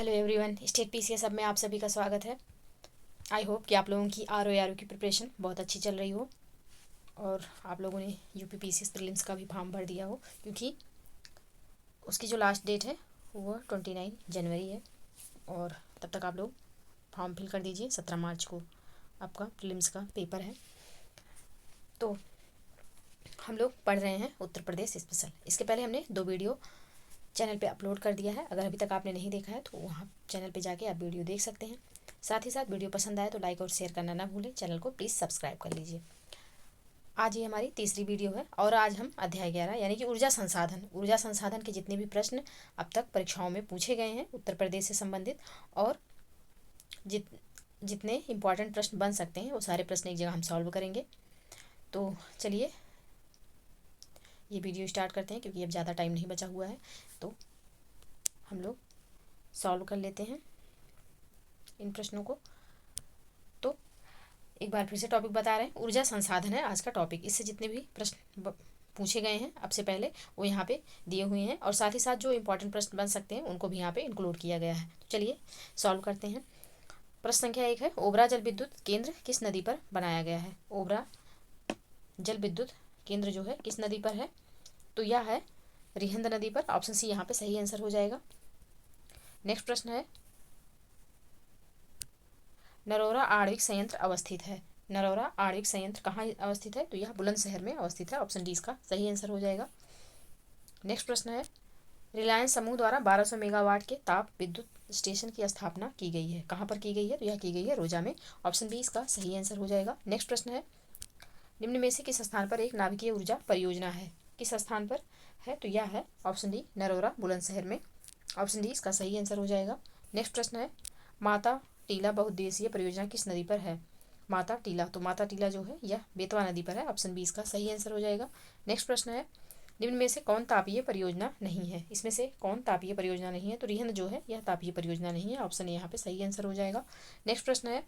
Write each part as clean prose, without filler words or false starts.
Hello everyone, state PCS सब में आप सभी का स्वागत है। आई होप कि आप लोगों की आर की प्रिपरेशन बहुत अच्छी चल रही हो और आप लोगों ने यूपी पीसीएस प्रीलिम्स का भी फॉर्म भर दिया हो, क्योंकि उसकी जो लास्ट डेट है वो 29 जनवरी है। और तब तक आप लोग फॉर्म फिल कर दीजिए। 17 मार्च को आपका प्रीलिम्स का पेपर है। तो हम लोग पढ़ रहे हैं उत्तर प्रदेश स्पेशल। इसके पहले हमने 2 वीडियो चैनल पे अपलोड कर दिया है। अगर अभी तक आपने नहीं देखा है तो वहाँ चैनल पे जाके आप वीडियो देख सकते हैं। साथ ही साथ वीडियो पसंद आए तो लाइक और शेयर करना ना भूलें। चैनल को प्लीज़ सब्सक्राइब कर लीजिए। आज ये हमारी तीसरी वीडियो है और आज हम अध्याय 11 यानी कि ऊर्जा संसाधन के जितने भी प्रश्न अब तक परीक्षाओं में पूछे गए हैं उत्तर प्रदेश से संबंधित, और जितने इम्पॉर्टेंट प्रश्न बन सकते हैं वो सारे प्रश्न एक जगह हम सॉल्व करेंगे। तो चलिए ये वीडियो स्टार्ट करते हैं, क्योंकि अब ज़्यादा टाइम नहीं बचा हुआ है। तो हम लोग सॉल्व कर लेते हैं इन प्रश्नों को। तो एक बार फिर से टॉपिक बता रहे हैं, ऊर्जा संसाधन है आज का टॉपिक। इससे जितने भी प्रश्न पूछे गए हैं अब से पहले वो यहाँ पे दिए हुए हैं, और साथ ही साथ जो इम्पोर्टेंट प्रश्न बन सकते हैं उनको भी यहाँ पे इंक्लूड किया गया है। तो चलिए सॉल्व करते हैं। प्रश्न संख्या 1 है, ओबरा जल विद्युत केंद्र किस नदी पर बनाया गया है? ओबरा जल विद्युत केंद्र जो है किस नदी पर है? तो यह है रिहंद नदी पर। ऑप्शन सी यहाँ पे सही आंसर हो जाएगा। नेक्स्ट प्रश्न है, नरोरा आणविक संयंत्र अवस्थित है। नरोरा आणविक संयंत्र कहाँ अवस्थित है? तो यह बुलंदशहर में अवस्थित है। ऑप्शन डी इसका सही आंसर हो जाएगा। नेक्स्ट प्रश्न है, रिलायंस समूह द्वारा 1200 मेगावाट के ताप विद्युत स्टेशन की स्थापना की गई है। कहाँ पर की गई है? तो यह की गई है रोजा में। ऑप्शन बी इसका सही आंसर हो जाएगा। नेक्स्ट प्रश्न है, निम्न में से किस स्थान पर एक नाभिकीय ऊर्जा परियोजना है? किस स्थान पर है? तो यह है ऑप्शन डी नरोरा बुलंदशहर में। ऑप्शन डी इसका सही आंसर हो जाएगा। नेक्स्ट प्रश्न है, माता टीला बहुउद्देशीय परियोजना किस नदी पर है? माता टीला, तो माता टीला जो है यह बेतवा नदी पर है। ऑप्शन बी इसका सही आंसर हो जाएगा। नेक्स्ट प्रश्न है, निम्न में से कौन तापीय परियोजना नहीं है? इसमें से कौन तापीय परियोजना नहीं है? तो रिहंद जो है यह तापीय परियोजना नहीं है। ऑप्शन ए यहाँ पे सही आंसर हो जाएगा। नेक्स्ट प्रश्न है,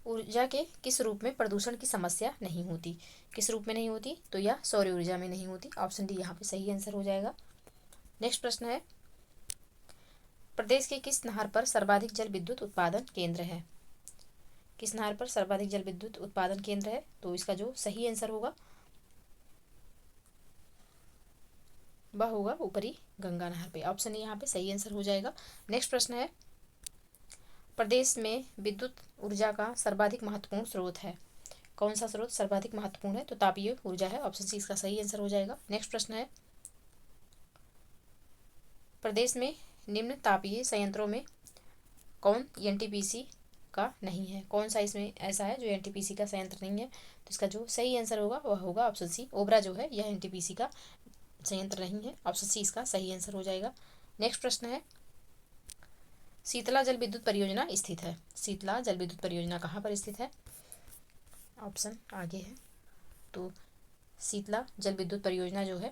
ऊर्जा के किस रूप में प्रदूषण की समस्या नहीं होती? किस रूप में नहीं होती? तो यह सौर ऊर्जा में नहीं होती। ऑप्शन डी यहाँ पे सही आंसर हो जाएगा। नेक्स्ट प्रश्न है, प्रदेश के किस नहर पर सर्वाधिक जल विद्युत उत्पादन केंद्र है? किस नहर पर सर्वाधिक जल विद्युत उत्पादन केंद्र है? तो इसका जो सही आंसर होगा वह होगा ऊपरी गंगा नहर पे। ऑप्शन ए यहाँ पे सही आंसर हो जाएगा। नेक्स्ट प्रश्न है, प्रदेश में विद्युत ऊर्जा का सर्वाधिक महत्वपूर्ण स्रोत है। कौन सा स्रोत सर्वाधिक महत्वपूर्ण है? तो तापीय ऊर्जा है। ऑप्शन सी इसका सही आंसर हो जाएगा। नेक्स्ट प्रश्न है, प्रदेश में निम्न तापीय संयंत्रों में कौन एनटीपीसी का नहीं है? कौन सा इसमें ऐसा है जो एनटीपीसी का संयंत्र नहीं है? तो इसका जो सही आंसर होगा वह होगा ऑप्शन सी ओबरा जो है यह एनटीपीसी का संयंत्र नहीं है। ऑप्शन सी इसका सही आंसर हो जाएगा। नेक्स्ट प्रश्न है, शीतला जल विद्युत परियोजना स्थित है। शीतला जल विद्युत परियोजना कहाँ पर स्थित है? ऑप्शन आगे है। तो शीतला जल विद्युत परियोजना जो है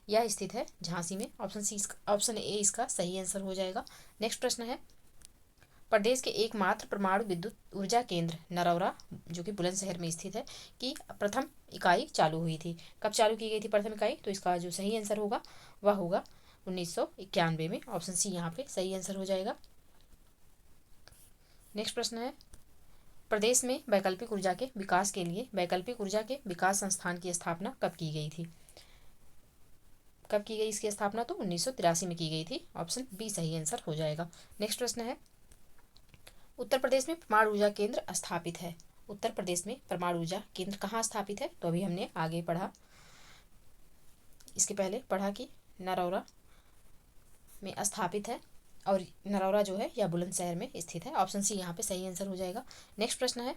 यह स्थित है झांसी में। ऑप्शन ए इसका सही आंसर हो जाएगा। नेक्स्ट प्रश्न है, प्रदेश के एकमात्र परमाणु विद्युत ऊर्जा केंद्र नरौरा जो कि बुलंदशहर में स्थित है की प्रथम इकाई चालू हुई थी। कब चालू की गई थी प्रथम इकाई? तो इसका जो सही आंसर होगा वह होगा 1991 में। ऑप्शन सी यहाँ पे सही आंसर हो जाएगा। नेक्स्ट प्रश्न है, प्रदेश में वैकल्पिक ऊर्जा के विकास के लिए वैकल्पिक ऊर्जा के विकास संस्थान की स्थापना कब की गई थी? कब की गई इसकी स्थापना? तो 1983 में की गई थी। ऑप्शन बी सही आंसर हो जाएगा। नेक्स्ट प्रश्न है, उत्तर प्रदेश में परमाणु ऊर्जा केंद्र स्थापित है। उत्तर प्रदेश में परमाणु ऊर्जा केंद्र कहाँ स्थापित है? तो अभी हमने आगे पढ़ा, इसके पहले पढ़ा कि नरौरा में स्थापित है, और नरौरा जो है यह बुलंदशहर में स्थित है। ऑप्शन सी यहाँ पे सही आंसर हो जाएगा। नेक्स्ट प्रश्न है,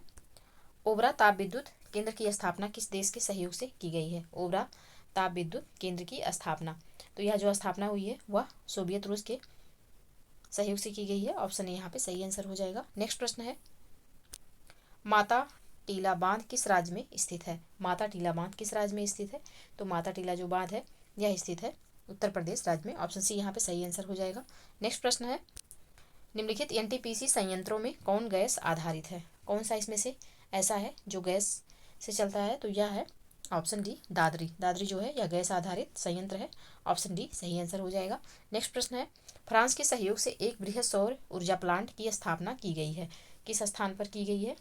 ओबरा ताप विद्युत केंद्र की स्थापना किस देश के सहयोग से की गई है? ओबरा ताप विद्युत केंद्र की स्थापना, तो यह जो स्थापना हुई है वह सोवियत रूस के सहयोग से की गई है। ऑप्शन ए यहाँ पे सही आंसर हो जाएगा। नेक्स्ट प्रश्न है, माता टीला बांध किस राज्य में स्थित है? माता टीला बांध किस राज्य में स्थित है? तो माता टीला जो बांध है यह स्थित है उत्तर प्रदेश राज्य में। ऑप्शन सी यहाँ पे सही आंसर हो जाएगा। नेक्स्ट प्रश्न है, निम्नलिखित एनटीपीसी संयंत्रों में कौन गैस आधारित है? कौन सा इसमें से ऐसा है जो गैस से चलता है? तो यह है ऑप्शन डी दादरी। दादरी जो है यह गैस आधारित संयंत्र है। ऑप्शन डी सही आंसर हो जाएगा। नेक्स्ट प्रश्न है, फ्रांस के सहयोग से एक बृहद सौर ऊर्जा प्लांट की स्थापना की गई है, किस स्थान पर की गई है?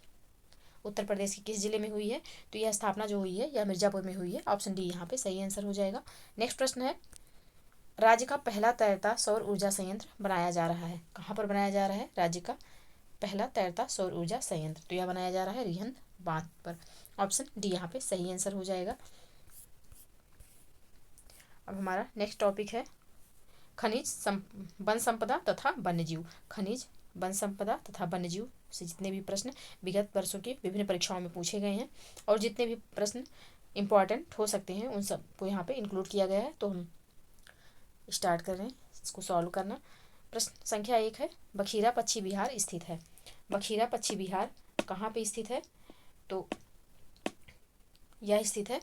उत्तर प्रदेश के किस जिले में हुई है? तो यह स्थापना जो हुई है यह मिर्जापुर में हुई है। ऑप्शन डी यहाँ पे सही आंसर हो जाएगा। नेक्स्ट प्रश्न है, राज्य का पहला तैरता सौर ऊर्जा संयंत्र बनाया जा रहा है, कहाँ पर बनाया जा रहा है राज्य का पहला तैरता सौर ऊर्जा संयंत्र? तो यह बनाया जा रहा है रिहंद बांध पर। ऑप्शन डी यहाँ पे सही आंसर हो जाएगा। अब हमारा नेक्स्ट टॉपिक है वन संपदा तथा वन्यजीव। खनिज, वन संपदा तथा वन्यजीव से जितने भी प्रश्न विगत वर्षों की विभिन्न परीक्षाओं में पूछे गए हैं और जितने भी प्रश्न इम्पॉर्टेंट हो सकते हैं उन सबको यहाँ पे इंक्लूड किया गया है। तो हम स्टार्ट कर रहे हैं इसको सॉल्व करना। प्रश्न संख्या 1 है, बखीरा पश्चिम बिहार स्थित है। बखीरा पश्चिम बिहार कहाँ पे स्थित है? तो यह स्थित है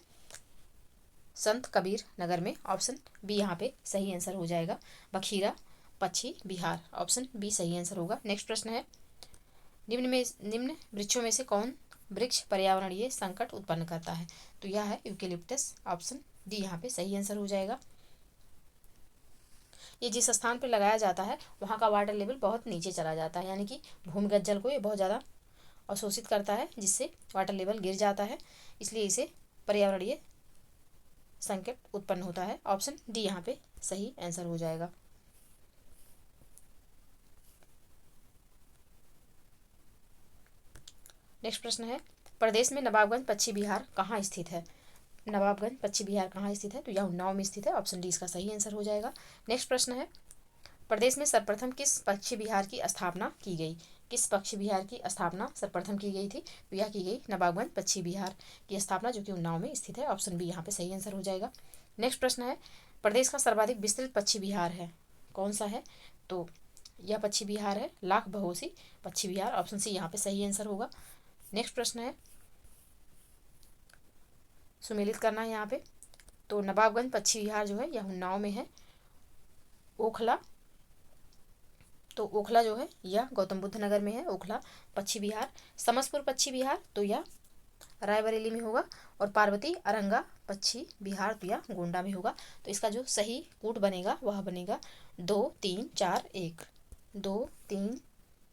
संत कबीर नगर में। ऑप्शन बी यहाँ पे सही आंसर हो जाएगा। बखीरा पश्चिम बिहार, ऑप्शन बी सही आंसर होगा। नेक्स्ट प्रश्न है, निम्न वृक्षों में से कौन वृक्ष पर्यावरणीय संकट उत्पन्न करता है? तो यह है यूकेलिप्टस। ऑप्शन डी यहाँ पे सही आंसर हो जाएगा। ये जिस स्थान पर लगाया जाता है वहाँ का वाटर लेवल बहुत नीचे चला जाता है, यानी कि भूमिगत जल को ये बहुत ज़्यादा अवशोषित करता है जिससे वाटर लेवल गिर जाता है, इसलिए इसे पर्यावरणीय संकट उत्पन्न होता है। ऑप्शन डी यहाँ पे सही आंसर हो जाएगा। नेक्स्ट प्रश्न है, प्रदेश में नवाबगंज पश्चिम बिहार कहाँ स्थित है? नवाबगंज पश्चिम बिहार कहाँ स्थित है? तो यह उन्नाव में स्थित है। ऑप्शन डी इसका सही आंसर हो जाएगा। नेक्स्ट प्रश्न है, प्रदेश में सर्वप्रथम किस पश्चिम बिहार की स्थापना की गई? किस पश्चिम बिहार की स्थापना सर्वप्रथम की गई थी? तो यह की गई नवाबगंज पश्चिम बिहार की स्थापना, जो कि उन्नाव में स्थित है। ऑप्शन बी यहाँ पे सही आंसर हो जाएगा। नेक्स्ट प्रश्न है, प्रदेश का सर्वाधिक विस्तृत पश्चिम बिहार है, कौन सा है? तो यह पश्चिम बिहार है लाख बहोसी पश्चिम बिहार। ऑप्शन सी यहाँ पे सही आंसर होगा। नेक्स्ट प्रश्न है, सुमेलित करना है यहाँ पे। तो नवाबगंज पश्चिम बिहार जो है यह उन्नाव में है। ओखला, तो ओखला जो है यह गौतम बुद्ध नगर में है। ओखला पश्चिम बिहार। समसपुर पश्चिम बिहार तो यह रायबरेली में होगा। और पार्वती अरंगा पश्चिम बिहार तो यह गोंडा में होगा। तो इसका जो सही कूट बनेगा वह बनेगा 2 3 4 1। 2 3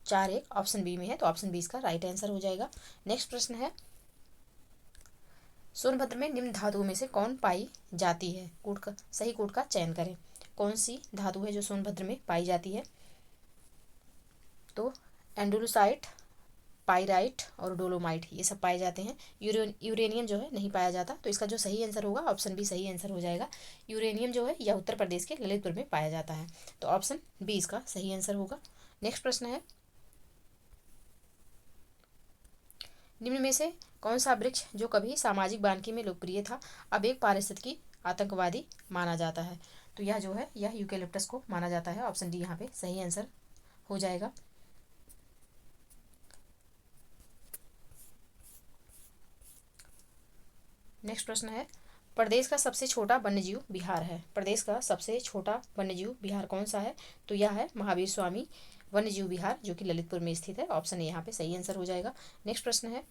4 1 ऑप्शन बी में है, तो ऑप्शन बी इसका राइट आंसर हो जाएगा। नेक्स्ट प्रश्न है, सोनभद्र में निम्न धातुओं में से कौन पाई जाती है? कूट का सही कूट का चयन करें। कौन सी धातु है जो सोनभद्र में पाई जाती है? तो एंडोलुसाइट, पाइराइट और डोलोमाइट ये सब पाए जाते हैं। यूरेनियम जो है नहीं पाया जाता। तो इसका जो सही आंसर होगा ऑप्शन बी सही आंसर हो जाएगा। यूरेनियम जो है यह उत्तर प्रदेश के ललितपुर में पाया जाता है। तो ऑप्शन बी इसका सही आंसर होगा। नेक्स्ट प्रश्न है, निम्न में से कौन सा वृक्ष जो कभी सामाजिक वानिकी में लोकप्रिय था अब एक पारिस्थितिकी आतंकवादी माना जाता है? तो यह जो है यह यूकेलिप्टस को माना जाता है। ऑप्शन डी यहाँ पे सही आंसर हो जाएगा। नेक्स्ट प्रश्न है, प्रदेश का सबसे छोटा वन्यजीव विहार है। प्रदेश का सबसे छोटा वन्यजीव विहार कौन सा है? तो यह है महावीर स्वामी वन्यजीव विहार, जो कि ललितपुर में स्थित है। ऑप्शन यहाँ पे सही आंसर हो जाएगा। नेक्स्ट प्रश्न है,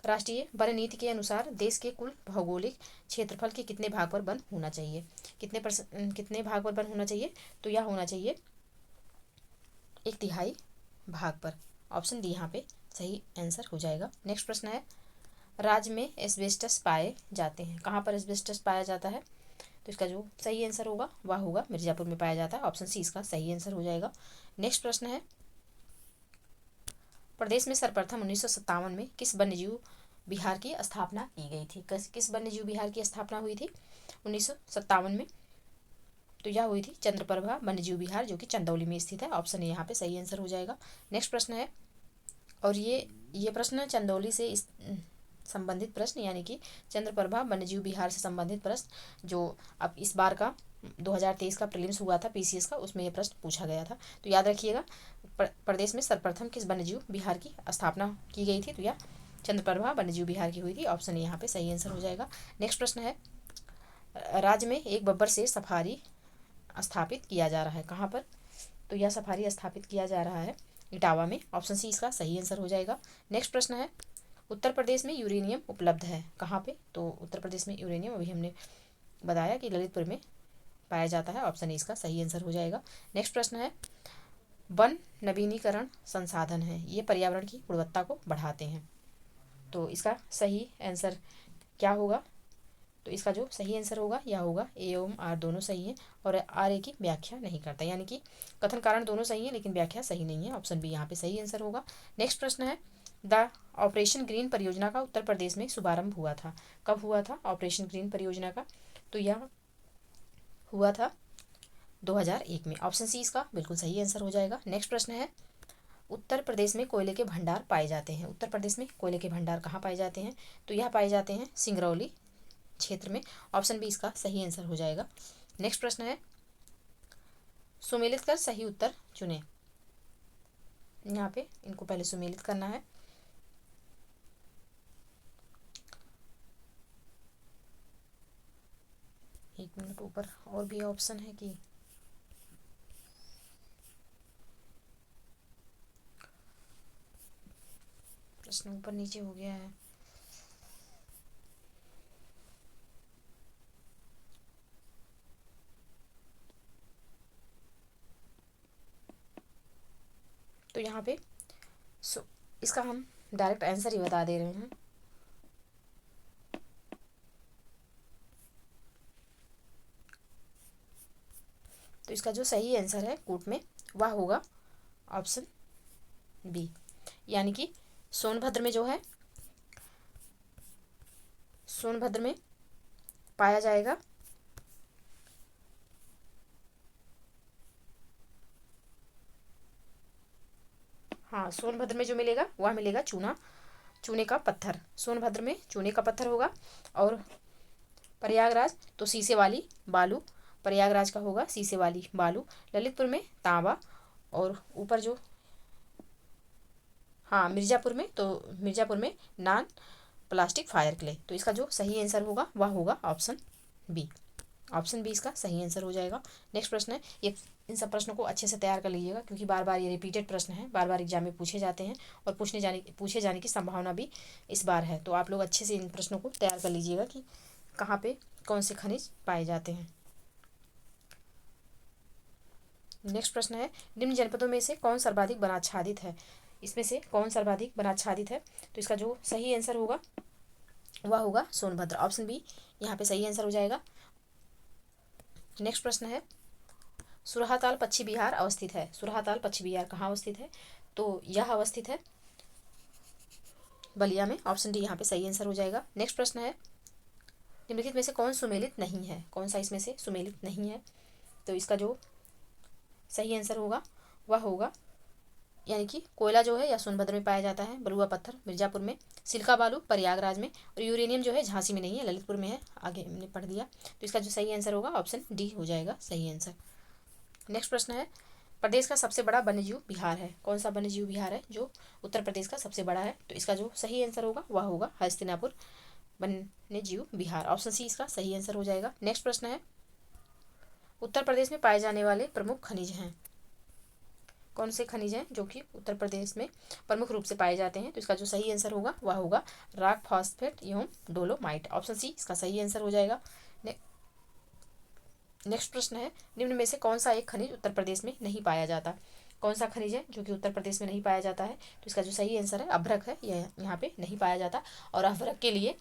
राष्ट्रीय वन नीति के अनुसार देश के कुल भौगोलिक क्षेत्रफल के कितने भाग पर वन होना चाहिए? कितने भाग पर वन होना चाहिए? तो यह होना चाहिए 1/3 भाग पर। ऑप्शन डी यहाँ पे सही आंसर हो जाएगा। नेक्स्ट प्रश्न है, राज्य में एस्बेस्टस पाए जाते हैं, कहाँ पर एस्बेस्टस पाया जाता है? तो इसका जो सही आंसर होगा वह होगा मिर्जापुर में पाया जाता है। ऑप्शन सी इसका सही आंसर हो जाएगा। नेक्स्ट प्रश्न है, प्रदेश में सर्वप्रथम 1957 में किस वन्यजीव विहार की स्थापना की गई थी? किस वन्यजीव विहार की स्थापना हुई थी 1957 में? तो यह हुई थी चंद्रप्रभा वन्यजीव विहार, जो कि चंदौली में स्थित है। ऑप्शन ए यहाँ पे सही आंसर हो जाएगा। नेक्स्ट प्रश्न है, और ये प्रश्न चंदौली से संबंधित प्रश्न, यानी कि चंद्रप्रभा वन्यजीव विहार से संबंधित प्रश्न जो अब इस बार का 2023 का प्रीलिम्स हुआ था पीसीएस का, उसमें यह प्रश्न पूछा गया था। तो याद रखिएगा, प्रदेश में सर्वप्रथम किस वन्यजीव विहार की स्थापना की गई थी? तो यह चंद्रप्रभा वन्यजीव विहार की हुई थी। ऑप्शन यहाँ पे सही आंसर हो जाएगा। नेक्स्ट प्रश्न है, राज्य में एक बब्बर से सफारी स्थापित किया जा रहा है, कहाँ पर? तो यह सफारी स्थापित किया जा रहा है इटावा में। ऑप्शन सी इसका सही आंसर हो जाएगा। नेक्स्ट प्रश्न है, उत्तर प्रदेश में यूरेनियम उपलब्ध है कहाँ पे? तो उत्तर प्रदेश में यूरेनियम अभी हमने बताया कि ललितपुर में पाया जाता है। ऑप्शन ए इसका सही आंसर हो जाएगा। नेक्स्ट प्रश्न है, वन नवीनीकरण संसाधन है, ये पर्यावरण की गुणवत्ता को बढ़ाते हैं। तो इसका सही आंसर क्या होगा? तो इसका जो सही आंसर होगा यह होगा ए एवं आर दोनों सही है और आर ए की व्याख्या नहीं करता, यानी कि कथन कारण दोनों सही है लेकिन व्याख्या सही नहीं है। ऑप्शन बी यहाँ पे सही आंसर होगा। नेक्स्ट प्रश्न है, द ऑपरेशन ग्रीन परियोजना का उत्तर प्रदेश में शुभारंभ हुआ था। कब हुआ था ऑपरेशन ग्रीन परियोजना का? तो यह हुआ था 2001 में। ऑप्शन सी इसका बिल्कुल सही आंसर हो जाएगा। नेक्स्ट प्रश्न है, उत्तर प्रदेश में कोयले के भंडार पाए जाते हैं। उत्तर प्रदेश में कोयले के भंडार कहाँ पाए जाते हैं? तो यह पाए जाते हैं सिंगरौली क्षेत्र में। ऑप्शन बी इसका सही आंसर हो जाएगा। नेक्स्ट प्रश्न है, सुमेलित कर सही उत्तर चुने। यहाँ पे इनको पहले सुमेलित करना है। एक मिनट, ऊपर और भी ऑप्शन है कि प्रश्न ऊपर नीचे हो गया है। तो यहाँ पे इसका हम डायरेक्ट आंसर ही बता दे रहे हैं। तो इसका जो सही आंसर है कूट में वह होगा ऑप्शन बी, यानी कि सोनभद्र में जो है, सोनभद्र में पाया जाएगा हाँ, सोनभद्र में जो मिलेगा वह मिलेगा चूने का पत्थर। सोनभद्र में चूने का पत्थर होगा। और प्रयागराज तो शीशे वाली बालू, प्रयागराज का होगा शीशे वाली बालू। ललितपुर में तांबा। और ऊपर जो हाँ मिर्ज़ापुर में नॉन प्लास्टिक फायर क्ले। तो इसका जो सही आंसर होगा वह होगा ऑप्शन बी। ऑप्शन बी इसका सही आंसर हो जाएगा। नेक्स्ट प्रश्न है, ये इन सब प्रश्नों को अच्छे से तैयार कर लीजिएगा क्योंकि बार बार ये रिपीटेड प्रश्न हैं, बार बार एग्जाम में पूछे जाते हैं और पूछे जाने की संभावना भी इस बार है। तो आप लोग अच्छे से इन प्रश्नों को तैयार कर लीजिएगा कि कहाँ पे कौन से खनिज पाए जाते हैं। नेक्स्ट प्रश्न है, निम्न जनपदों में से कौन सर्वाधिक वनाच्छादित है? इसमें से कौन सर्वाधिक वनाच्छादित है? तो इसका जो सही आंसर होगा वह होगा सोनभद्र। ऑप्शन बी यहाँ पे सही आंसर हो जाएगा। नेक्स्ट प्रश्न है, सुरहाताल पश्चिम बिहार अवस्थित है। सुरहाताल पश्चिम बिहार कहाँ अवस्थित है? तो यह अवस्थित है बलिया में। ऑप्शन डी यहाँ पे सही आंसर हो जाएगा। नेक्स्ट प्रश्न है, निम्नलिखित में से कौन सुमेलित नहीं है? कौन सा इसमें से सुमेलित नहीं है? तो इसका जो सही आंसर होगा वह होगा, यानी कि कोयला जो है यह सोनभद्र में पाया जाता है, बलुआ पत्थर मिर्ज़ापुर में, सिल्का बालू प्रयागराज में, और यूरेनियम जो है झांसी में नहीं है, ललितपुर में है। आगे हमने पढ़ दिया। तो इसका जो सही आंसर होगा ऑप्शन डी हो जाएगा सही आंसर। नेक्स्ट प्रश्न है, प्रदेश का सबसे बड़ा वन्यजीव विहार है। कौन सा वन्यजीव विहार है जो उत्तर प्रदेश का सबसे बड़ा है? तो इसका जो सही आंसर होगा वह होगा हस्तिनापुर वन्यजीव विहार। ऑप्शन सी इसका सही आंसर हो जाएगा। नेक्स्ट प्रश्न है, उत्तर प्रदेश में पाए जाने वाले प्रमुख खनिज हैं। कौन से खनिज हैं जो कि उत्तर प्रदेश में प्रमुख रूप से पाए जाते हैं? तो इसका जो सही आंसर होगा वह होगा रॉक फॉस्फेट एवं डोलोमाइट। ऑप्शन सी इसका सही आंसर हो जाएगा। नेक्स्ट प्रश्न है, निम्न में से कौन सा एक खनिज उत्तर प्रदेश में नहीं पाया जाता? कौन सा खनिज है जो कि उत्तर प्रदेश में नहीं पाया जाता है? तो इसका जो सही आंसर है अभ्रक है, यह यहाँ पे नहीं पाया जाता। और अभ्रक के लिए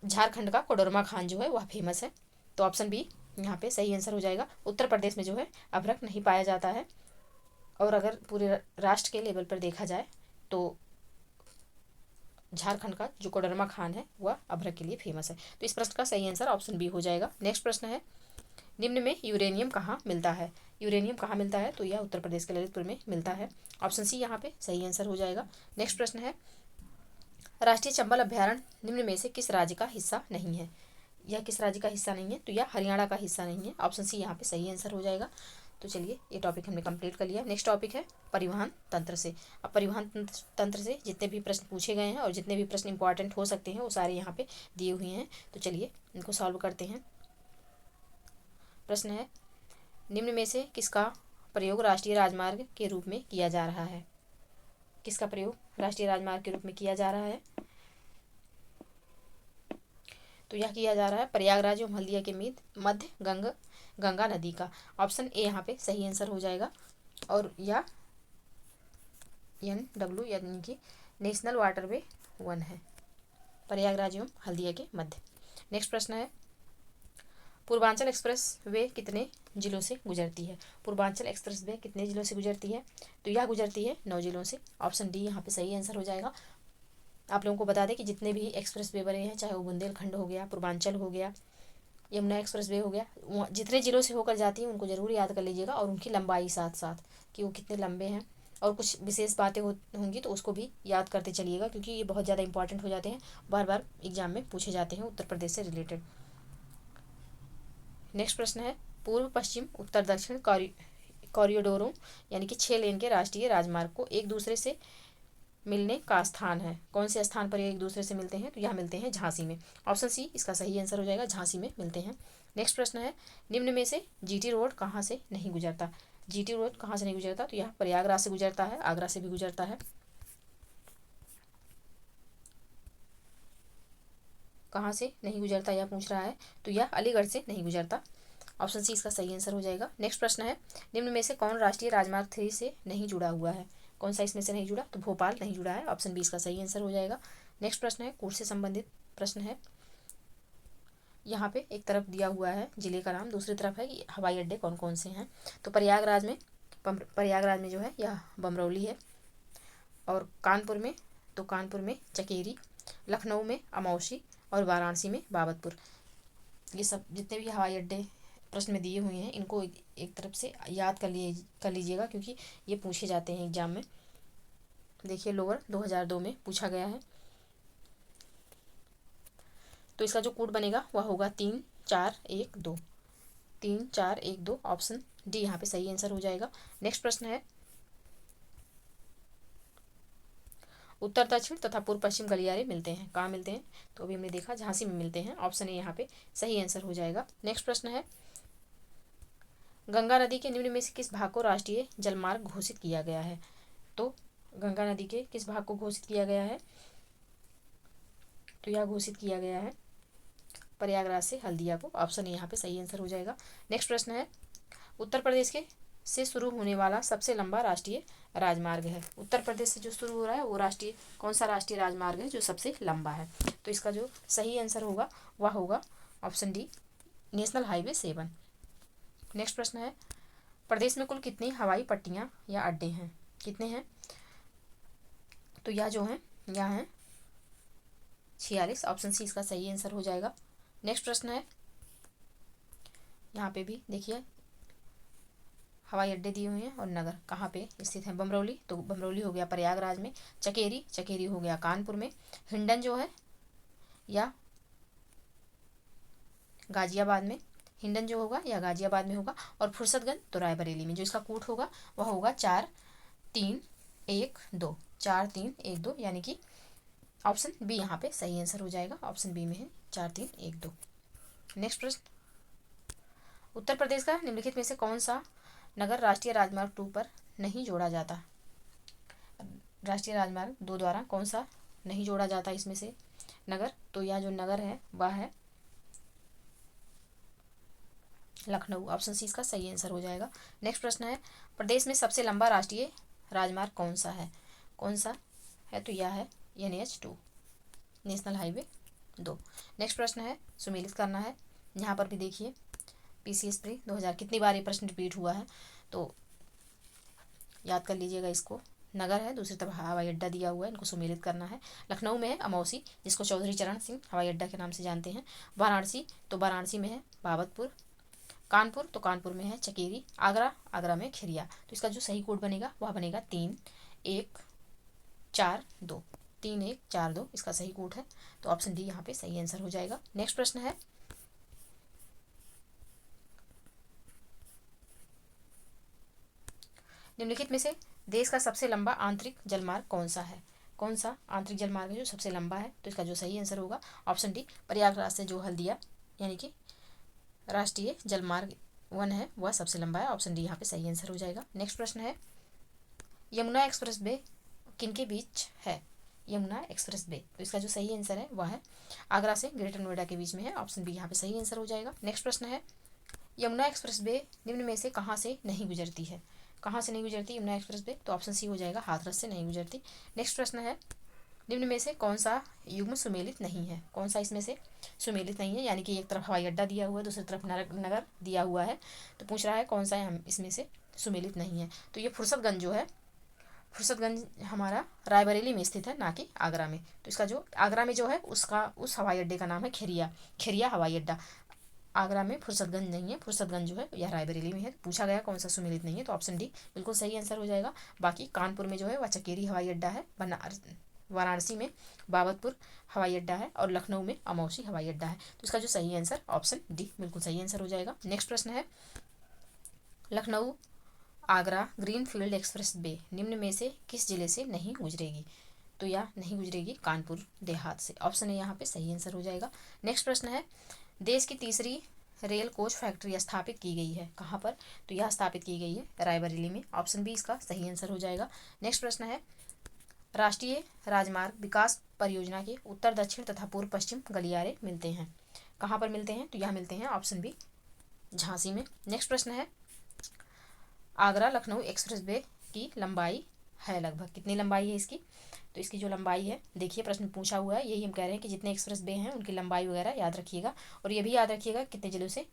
झारखंड का कोडरमा खान जो है वह फेमस है। तो ऑप्शन बी यहाँ पे सही आंसर हो जाएगा। उत्तर प्रदेश में जो है अभ्रक नहीं पाया जाता है। और अगर पूरे राष्ट्र के लेवल पर देखा जाए तो झारखंड का जो कोडरमा खान है वह अभ्रक के लिए फेमस है। तो इस प्रश्न का सही आंसर ऑप्शन बी हो जाएगा। नेक्स्ट प्रश्न है, निम्न में यूरेनियम कहाँ मिलता है? यूरेनियम कहाँ मिलता है? तो यह उत्तर प्रदेश के ललितपुर में मिलता है। ऑप्शन सी यहाँ पे सही आंसर हो जाएगा। नेक्स्ट प्रश्न है, राष्ट्रीय चंबल अभ्यारण्य निम्न में से किस राज्य का हिस्सा नहीं है? यह किस राज्य का हिस्सा नहीं है? तो यह हरियाणा का हिस्सा नहीं है। ऑप्शन सी यहाँ पे सही आंसर हो जाएगा। तो चलिए ये टॉपिक हमने कंप्लीट कर लिया। नेक्स्ट टॉपिक है परिवहन तंत्र से। अब परिवहन तंत्र से जितने भी प्रश्न पूछे गए हैं और जितने भी प्रश्न इंपॉर्टेंट हो सकते हैं वो सारे यहाँ पे दिए हुए हैं। तो चलिए इनको सॉल्व करते हैं। प्रश्न है, निम्न में से किसका प्रयोग राष्ट्रीय राजमार्ग के रूप में किया जा रहा है? किसका प्रयोग राष्ट्रीय राजमार्ग के रूप में किया जा रहा है? तो यह किया जा रहा है प्रयागराज एवं हल्दिया के मध्य गंगा नदी का। ऑप्शन ए यहाँ पे सही आंसर हो जाएगा। और यह NW यानी कि नेशनल वाटरवे 1 है, प्रयागराज एवं हल्दिया के मध्य। नेक्स्ट प्रश्न है, पूर्वांचल एक्सप्रेस वे कितने जिलों से गुजरती है? पूर्वांचल एक्सप्रेस वे कितने जिलों से गुजरती है? तो यह गुजरती है 9 जिलों से। ऑप्शन डी यहाँ पे सही आंसर हो जाएगा। आप लोगों को बता दें कि जितने भी एक्सप्रेस वे बने हैं, चाहे वो बुंदेलखंड हो गया, पूर्वांचल हो गया, यमुना एक्सप्रेस वे हो गया, जितने जिलों से होकर जाती हैं उनको जरूर याद कर लीजिएगा, और उनकी लंबाई साथ साथ कि वो कितने लंबे हैं, और कुछ विशेष बातें होंगी तो उसको भी याद करते चलिएगा, क्योंकि ये बहुत ज़्यादा इंपॉर्टेंट हो जाते हैं, बार बार एग्जाम में पूछे जाते हैं उत्तर प्रदेश से रिलेटेड। नेक्स्ट प्रश्न है, पूर्व पश्चिम उत्तर दक्षिण कॉरिडोरों यानी कि 6 लेन के राष्ट्रीय राजमार्ग को एक दूसरे से मिलने का स्थान है। कौन से स्थान पर ये एक दूसरे से मिलते हैं? तो यह मिलते हैं झांसी में। ऑप्शन सी इसका सही आंसर हो जाएगा, झांसी में मिलते हैं। नेक्स्ट प्रश्न है, निम्न में से GT रोड कहाँ से नहीं गुजरता? GT रोड कहाँ से नहीं गुजरता? तो यह प्रयागराज से गुजरता है, आगरा से भी गुजरता है। कहाँ से नहीं गुजरता यह पूछ रहा है, तो यह अलीगढ़ से नहीं गुजरता। ऑप्शन सी इसका सही आंसर हो जाएगा। नेक्स्ट प्रश्न है, निम्न में से कौन राष्ट्रीय राजमार्ग 3 से नहीं जुड़ा हुआ है? कौन सा इसमें से नहीं जुड़ा? तो भोपाल नहीं जुड़ा है। ऑप्शन बी इसका सही आंसर हो जाएगा। नेक्स्ट प्रश्न है, कूट से संबंधित प्रश्न है। यहाँ पे एक तरफ दिया हुआ है जिले का नाम, दूसरी तरफ है कि हवाई अड्डे कौन कौन से हैं। तो प्रयागराज में जो है यह बमरौली है, और कानपुर में चकेरी, लखनऊ में अमौसी, और वाराणसी में बाबतपुर। ये सब जितने भी हवाई अड्डे प्रश्न में दिए हुए हैं इनको एक तरफ से याद कर लीजिएगा, क्योंकि ये पूछे जाते हैं एग्जाम में। देखिए लोअर 2002 में पूछा गया है। तो इसका जो कोड बनेगा वह होगा 3412, 3412। ऑप्शन डी यहाँ पे सही आंसर हो जाएगा। नेक्स्ट प्रश्न है, उत्तर दक्षिण तथा पूर्व पश्चिम गलियारे मिलते हैं, कहाँ मिलते हैं? तो अभी हमने देखा झांसी में मिलते हैं। ऑप्शन ए यहाँ पे सही आंसर हो जाएगा। नेक्स्ट प्रश्न है, गंगा नदी के निम्न में से किस भाग को राष्ट्रीय जलमार्ग घोषित किया गया है? तो गंगा नदी के किस भाग को घोषित किया गया है? तो यह घोषित किया गया है प्रयागराज से हल्दिया को। ऑप्शन ए यहाँ पे सही आंसर हो जाएगा। नेक्स्ट प्रश्न है, उत्तर प्रदेश के से शुरू होने वाला सबसे लंबा राष्ट्रीय राजमार्ग है। उत्तर प्रदेश से जो शुरू हो रहा है वो कौन सा राष्ट्रीय राजमार्ग है जो सबसे लंबा है? तो इसका जो सही आंसर होगा वह होगा option D, national highway 7। Next प्रश्न है, प्रदेश में कुल कितनी हवाई पट्टियां या अड्डे हैं? कितने हैं? तो यह जो है यह है 46। ऑप्शन सी इसका सही आंसर हो जाएगा। नेक्स्ट प्रश्न है, यहाँ पे भी देखिए हवाई अड्डे दिए हुए हैं और नगर कहाँ पे स्थित है। बमरौली, तो बमरौली हो गया प्रयागराज में। चकेरी हो गया कानपुर में। हिंडन जो है या गाजियाबाद में, हिंडन जो होगा या गाजियाबाद में होगा। और फुर्सतगंज तो रायबरेली में। जो इसका कोड होगा वह होगा 4312, 4312, यानी कि ऑप्शन बी यहाँ पे सही आंसर हो जाएगा। ऑप्शन बी में है 4312। नेक्स्ट प्रश्न, उत्तर प्रदेश का निम्नलिखित में से कौन सा नगर राष्ट्रीय राजमार्ग 2 पर नहीं जोड़ा जाता? राष्ट्रीय राजमार्ग 2 द्वारा कौन सा नहीं जोड़ा जाता इसमें से नगर? तो यह जो नगर है वह है लखनऊ। ऑप्शन सी इसका सही आंसर हो जाएगा। नेक्स्ट प्रश्न है, प्रदेश में सबसे लंबा राष्ट्रीय राजमार्ग कौन सा है? कौन सा है? तो यह है NH2, नेशनल हाईवे 2। नेक्स्ट प्रश्न है, सुमेलित करना है। यहाँ पर भी देखिए PCS प्री 2000 कितनी बार ये प्रश्न रिपीट हुआ है, तो याद कर लीजिएगा इसको। नगर है, दूसरी तरफ हवाई अड्डा दिया हुआ है, इनको सुमेलित करना है। लखनऊ में है अमौसी, जिसको चौधरी चरण सिंह हवाई अड्डा के नाम से जानते हैं। वाराणसी, तो वाराणसी में है बाबतपुर। कानपुर, तो कानपुर में है चकेरी। आगरा में खिरिया। तो इसका जो सही कोड बनेगा वह बनेगा 3142, 3142 इसका सही कोड है। तो ऑप्शन डी यहाँ पे सही आंसर हो जाएगा। नेक्स्ट प्रश्न है, निम्नलिखित में से देश का सबसे लंबा आंतरिक जलमार्ग कौन सा है? कौन सा आंतरिक जलमार्ग है जो सबसे लंबा है? तो इसका जो सही आंसर होगा ऑप्शन डी, प्रयागराज से जो हल्दिया यानी कि राष्ट्रीय जलमार्ग 1 है वह सबसे लंबा है। ऑप्शन डी यहाँ पे सही आंसर हो जाएगा। नेक्स्ट प्रश्न है, यमुना एक्सप्रेस वे किनके बीच है? Yamuna express way. तो इसका जो सही आंसर है वह है आगरा से ग्रेटर नोएडा के बीच में है। ऑप्शन बी यहाँ पे सही आंसर हो जाएगा। नेक्स्ट प्रश्न है, यमुना एक्सप्रेस वे निम्न में से कहाँ से नहीं गुजरती है? कहाँ से नहीं गुजरती यमुना एक्सप्रेस वे? तो ऑप्शन सी हो जाएगा, हाथरस से नहीं गुजरती। नेक्स्ट प्रश्न है, निम्न में से कौन सा युग्म सुमेलित नहीं है? कौन सा इसमें से सुमेलित नहीं है? यानी कि एक तरफ हवाई अड्डा दिया हुआ है, दूसरी तरफ नगर दिया हुआ है, तो पूछ रहा है कौन सा है इसमें से सुमेलित नहीं है। तो ये फुर्सतगंज जो है, फुर्सतगंज हमारा रायबरेली में स्थित है, ना कि आगरा में। तो इसका जो आगरा में जो है उसका उस हवाई अड्डे का नाम है खेरिया हवाई अड्डा। आगरा में फुर्सतगंज नहीं है, फुर्सतगंज जो है यह रायबरेली में है। पूछा गया कौन सा सुमेलित नहीं है, तो ऑप्शन डी बिल्कुल सही आंसर हो जाएगा। बाकी कानपुर में जो है वह चकेरी हवाई अड्डा है, वाराणसी में बाबतपुर हवाई अड्डा है और लखनऊ में अमौसी हवाई अड्डा है। तो इसका जो सही आंसर ऑप्शन डी बिल्कुल सही आंसर हो जाएगा। नेक्स्ट प्रश्न है, Lucknow Agra greenfield express way निम्न में से किस जिले से नहीं गुजरेगी? तो यह नहीं गुजरेगी कानपुर देहात से। ऑप्शन ए यहाँ पे सही आंसर हो जाएगा। नेक्स्ट प्रश्न है, देश की तीसरी रेल कोच फैक्ट्री स्थापित की गई है कहाँ पर? तो यह स्थापित की गई है रायबरेली में। ऑप्शन बी इसका सही आंसर हो जाएगा। नेक्स्ट प्रश्न है, राष्ट्रीय राजमार्ग विकास परियोजना के उत्तर दक्षिण तथा पूर्व पश्चिम गलियारे मिलते हैं, कहाँ पर मिलते हैं? तो यह मिलते हैं ऑप्शन बी झांसी में। नेक्स्ट प्रश्न है, आगरा लखनऊ एक्सप्रेस वे की लंबाई है लगभग कितनी लंबाई है इसकी? तो इसकी जो लंबाई है, देखिए प्रश्न पूछा हुआ है, यही हम कह रहे हैं कि जितने एक्सप्रेस वे हैं उनकी लंबाई वगैरह याद रखिएगा, और ये भी याद रखिएगा कितने जिलों से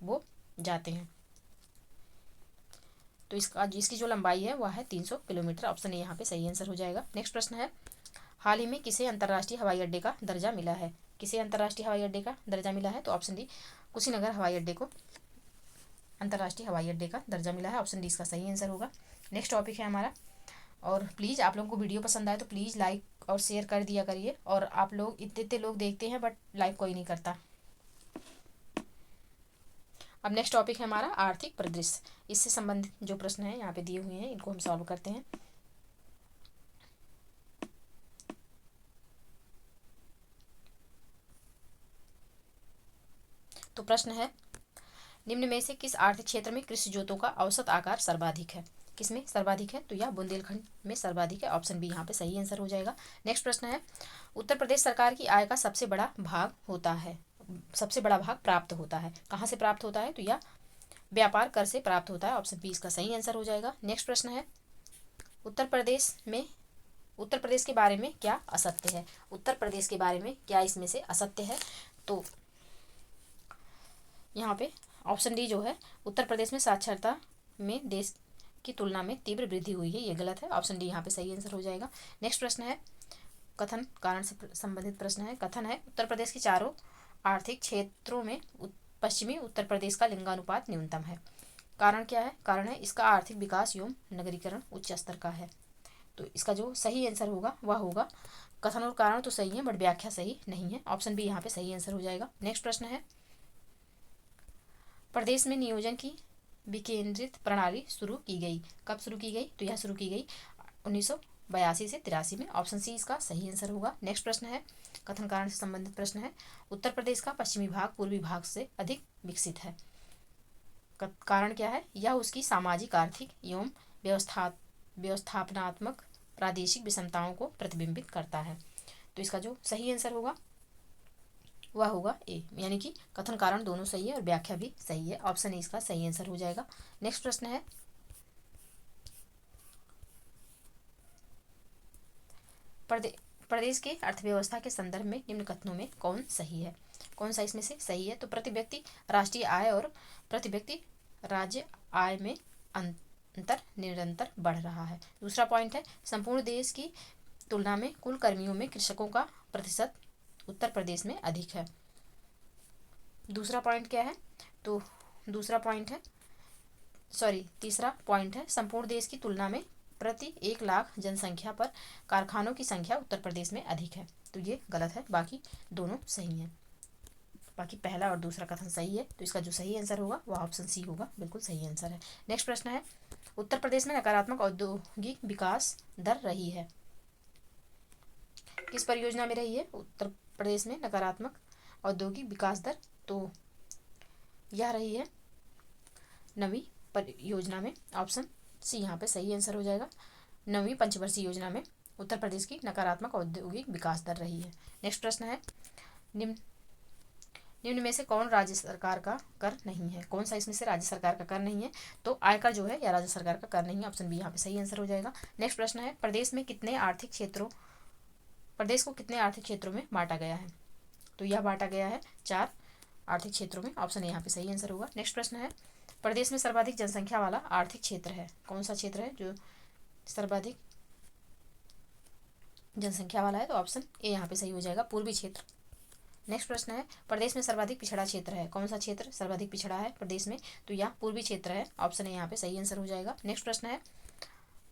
वो जाते हैं। तो इसकी जो लंबाई है वह है 300 किलोमीटर। ऑप्शन ए यहाँ पे सही आंसर हो जाएगा। नेक्स्ट प्रश्न है, हाल ही में किसे अंतर्राष्ट्रीय हवाई अड्डे का दर्जा मिला है? किसे अंतर्राष्ट्रीय हवाई अड्डे का दर्जा मिला है? तो ऑप्शन डी कुशीनगर हवाई अड्डे को अंतर्राष्ट्रीय हवाई अड्डे का दर्जा मिला है। ऑप्शन डी इसका सही आंसर होगा। नेक्स्ट टॉपिक है हमारा, और प्लीज़ आप लोगों को वीडियो पसंद आए तो प्लीज़ लाइक और शेयर कर दिया करिए। और आप लोग इतने लोग देखते हैं बट लाइक कोई नहीं करता। अब नेक्स्ट टॉपिक है हमारा आर्थिक परिदृश्य। इससे संबंधित जो प्रश्न है यहाँ पे दिए हुए हैं, इनको हम सॉल्व करते हैं। तो प्रश्न है, निम्न में से किस आर्थिक क्षेत्र में कृषि जोतों का औसत आकार सर्वाधिक है? किसमें सर्वाधिक है? तो यह बुंदेलखंड में सर्वाधिक है। ऑप्शन बी यहाँ पे सही आंसर हो जाएगा। नेक्स्ट प्रश्न है, उत्तर प्रदेश सरकार की आय का सबसे बड़ा भाग होता है, सबसे बड़ा भाग प्राप्त होता है, कहाँ से प्राप्त होता है? तो यह व्यापार कर से प्राप्त होता है। ऑप्शन बी इसका सही आंसर हो जाएगा। नेक्स्ट प्रश्न है, उत्तर प्रदेश के बारे में क्या असत्य है? उत्तर प्रदेश के बारे में क्या इसमें से असत्य है? तो यहाँ पे ऑप्शन डी जो है, उत्तर प्रदेश में साक्षरता में देश की तुलना में तीव्र वृद्धि हुई है, ये गलत है। ऑप्शन डी यहाँ पे सही आंसर हो जाएगा। नेक्स्ट प्रश्न है, कथन कारण से संबंधित प्रश्न है। कथन है, उत्तर प्रदेश के चारों आर्थिक क्षेत्रों में पश्चिमी उत्तर प्रदेश का लिंगानुपात न्यूनतम है। कारण क्या है? कारण है इसका आर्थिक विकास एवं नगरीकरण उच्च स्तर का है। तो इसका जो सही आंसर होगा वह होगा, कथन और कारण तो सही है बट व्याख्या सही नहीं है। ऑप्शन बी यहाँ पे सही आंसर हो जाएगा। नेक्स्ट प्रश्न है, प्रदेश में नियोजन की विकेंद्रित प्रणाली शुरू की गई, कब शुरू की गई? तो यह शुरू की गई 1982 से 83 में। ऑप्शन सी इसका सही आंसर होगा। नेक्स्ट प्रश्न है, कथन कारण से संबंधित प्रश्न है, उत्तर प्रदेश का पश्चिमी भाग पूर्वी भाग से अधिक विकसित है, कारण क्या है? यह उसकी सामाजिक आर्थिक एवं व्यवस्थापनात्मक प्रादेशिक विषमताओं को प्रतिबिंबित करता है। तो इसका जो सही आंसर होगा वह होगा ए, यानी कि कथन कारण दोनों सही है और व्याख्या भी सही है। ऑप्शन ए इसका सही आंसर हो जाएगा। नेक्स्ट प्रश्न है, प्रदेश के अर्थव्यवस्था के संदर्भ में निम्न कथनों में कौन सही है? कौन सा इसमें से सही है? तो प्रति व्यक्ति राष्ट्रीय आय और प्रति व्यक्ति राज्य आय में अंतर निरंतर बढ़ रहा है। दूसरा पॉइंट है, संपूर्ण देश की तुलना में कुल कर्मियों में कृषकों का प्रतिशत उत्तर प्रदेश में अधिक है। दूसरा पॉइंट क्या है? तो दूसरा पॉइंट है, तीसरा पॉइंट है, संपूर्ण देश की तुलना में प्रति 1 लाख जनसंख्या पर कारखानों की संख्या उत्तर प्रदेश में अधिक है। तो ये गलत है, बाकी दोनों सही हैं। बाकी पहला और दूसरा कथन सही है, तो इसका जो सही आंसर होगा वह ऑप्शन सी होगा, बिल्कुल सही आंसर है। नेक्स्ट प्रश्न है, उत्तर प्रदेश में नकारात्मक औद्योगिक विकास दर रही है, किस परियोजना में रही है उत्तर प्रदेश में नकारात्मक औद्योगिक विकास दर? तो यह रही है 9वीं परियोजना में। ऑप्शन सी यहाँ पे सही आंसर हो जाएगा। 9वीं पंचवर्षीय योजना में उत्तर प्रदेश की नकारात्मक औद्योगिक विकास दर रही है। नेक्स्ट प्रश्न है, निम्न निम्न में से कौन राज्य सरकार का कर नहीं है? कौन सा इसमें से राज्य सरकार का कर नहीं है? तो आयकर जो है या राज्य सरकार का कर नहीं है, ऑप्शन बी यहाँ पे सही आंसर हो जाएगा। नेक्स्ट प्रश्न है, प्रदेश को कितने आर्थिक क्षेत्रों में बांटा गया है? तो यह बांटा गया है 4 आर्थिक क्षेत्रों में, ऑप्शन यहाँ पे सही आंसर होगा। नेक्स्ट प्रश्न है, प्रदेश में सर्वाधिक जनसंख्या वाला आर्थिक क्षेत्र है? कौन सा क्षेत्र है जो सर्वाधिक जनसंख्या वाला है? तो ऑप्शन ए यहाँ पे सही हो जाएगा, पूर्वी क्षेत्र। नेक्स्ट प्रश्न है, प्रदेश में सर्वाधिक पिछड़ा क्षेत्र है? कौन सा क्षेत्र सर्वाधिक पिछड़ा है प्रदेश में? तो यह पूर्वी क्षेत्र है, ऑप्शन ए यहाँ पे सही आंसर हो जाएगा। नेक्स्ट प्रश्न है,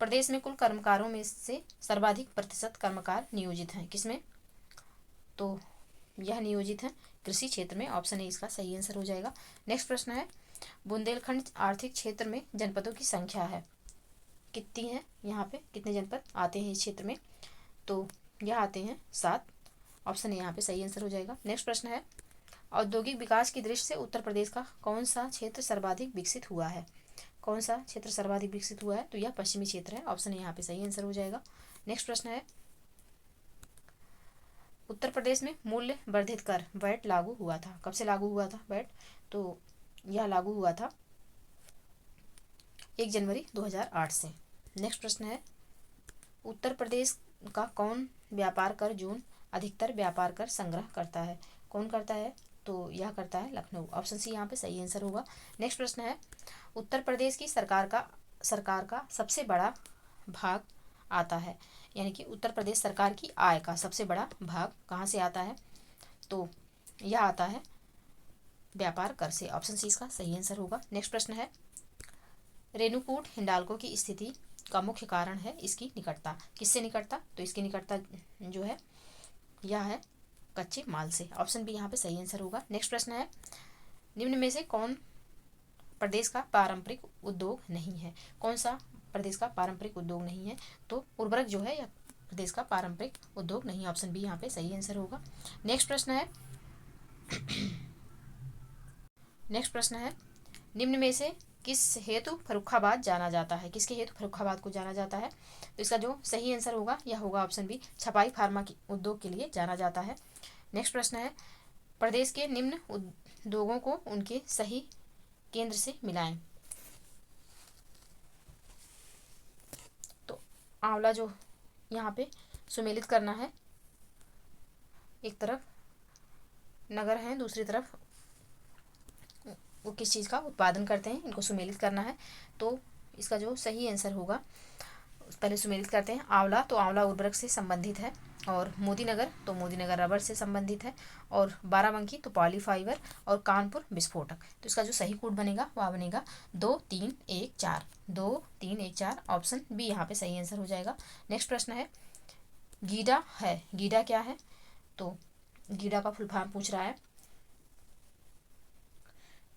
प्रदेश में कुल कर्मकारों में से सर्वाधिक प्रतिशत कर्मकार नियोजित हैं किसमें? तो यह नियोजित है कृषि क्षेत्र में, ऑप्शन ए इसका सही आंसर हो जाएगा। नेक्स्ट प्रश्न है, बुंदेलखंड आर्थिक क्षेत्र में जनपदों की संख्या है कितनी है? यहाँ पे कितने जनपद आते हैं इस क्षेत्र में? तो यह आते हैं 7, ऑप्शन ए यहाँ पे सही आंसर हो जाएगा। नेक्स्ट प्रश्न है, औद्योगिक विकास की दृष्टि से उत्तर प्रदेश का कौन सा क्षेत्र सर्वाधिक विकसित हुआ है? कौन सा क्षेत्र सर्वाधिक विकसित हुआ है? तो यह पश्चिमी क्षेत्र है, ऑप्शन ए यहाँ पे सही आंसर हो जाएगा। नेक्स्ट प्रश्न है, उत्तर प्रदेश में मूल्य वर्धित कर वैट लागू हुआ था? कब से लागू हुआ था वैट? तो यह लागू हुआ था 1 जनवरी 2008 से। नेक्स्ट प्रश्न है, उत्तर प्रदेश का कौन व्यापार कर जोन अधिकतर व्यापार कर संग्रह करता है? कौन करता है? तो यह करता है लखनऊ, ऑप्शन सी यहाँ पे सही आंसर होगा। नेक्स्ट प्रश्न है, उत्तर प्रदेश की सरकार का सबसे बड़ा भाग आता है, यानी कि उत्तर प्रदेश सरकार की आय का सबसे बड़ा भाग कहाँ से आता है? तो यह आता है व्यापार कर से, ऑप्शन सी इसका सही आंसर होगा। नेक्स्ट प्रश्न है, रेणुकूट हिंडाल्को की स्थिति का मुख्य कारण है इसकी निकटता। किससे निकटता? तो इसकी निकटता जो है यह है कच्चे माल से, ऑप्शन बी यहाँ पे सही आंसर होगा। नेक्स्ट प्रश्न है, निम्न में से कौन प्रदेश का पारंपरिक उद्योग नहीं है? कौन सा प्रदेश का पारंपरिक उद्योग नहीं है? तो उर्वरक जो है यह प्रदेश का पारंपरिक उद्योग नहीं, ऑप्शन बी यहाँ पे सही आंसर होगा। नेक्स्ट प्रश्न है निम्न में से किस हेतु फर्रुखाबाद जाना जाता है? किसके हेतु फर्रुखाबाद को जाना जाता है? तो इसका जो सही आंसर होगा यह होगा ऑप्शन बी, छपाई फार्मा उद्योग के लिए जाना जाता है। नेक्स्ट प्रश्न है, प्रदेश के निम्न उद्योगों को उनके सही केंद्र से मिलाएं। तो आंवला जो यहाँ पे सुमेलित करना है, एक तरफ नगर है दूसरी तरफ वो किस चीज़ का उत्पादन करते हैं, इनको सुमेलित करना है। तो इसका जो सही आंसर होगा, पहले सुमेलित करते हैं। आंवला, तो आंवला उर्वरक से संबंधित है, और मोदीनगर, तो मोदीनगर रबर से संबंधित है, और बाराबंकी तो पॉलीफाइबर, और कानपुर विस्फोटक। तो इसका जो सही कोड बनेगा वह बनेगा 2314, 2314, ऑप्शन बी यहाँ पे सही आंसर हो जाएगा। नेक्स्ट प्रश्न है, गीडा है, गीडा क्या है? तो गीडा का फुल फॉर्म पूछ रहा है,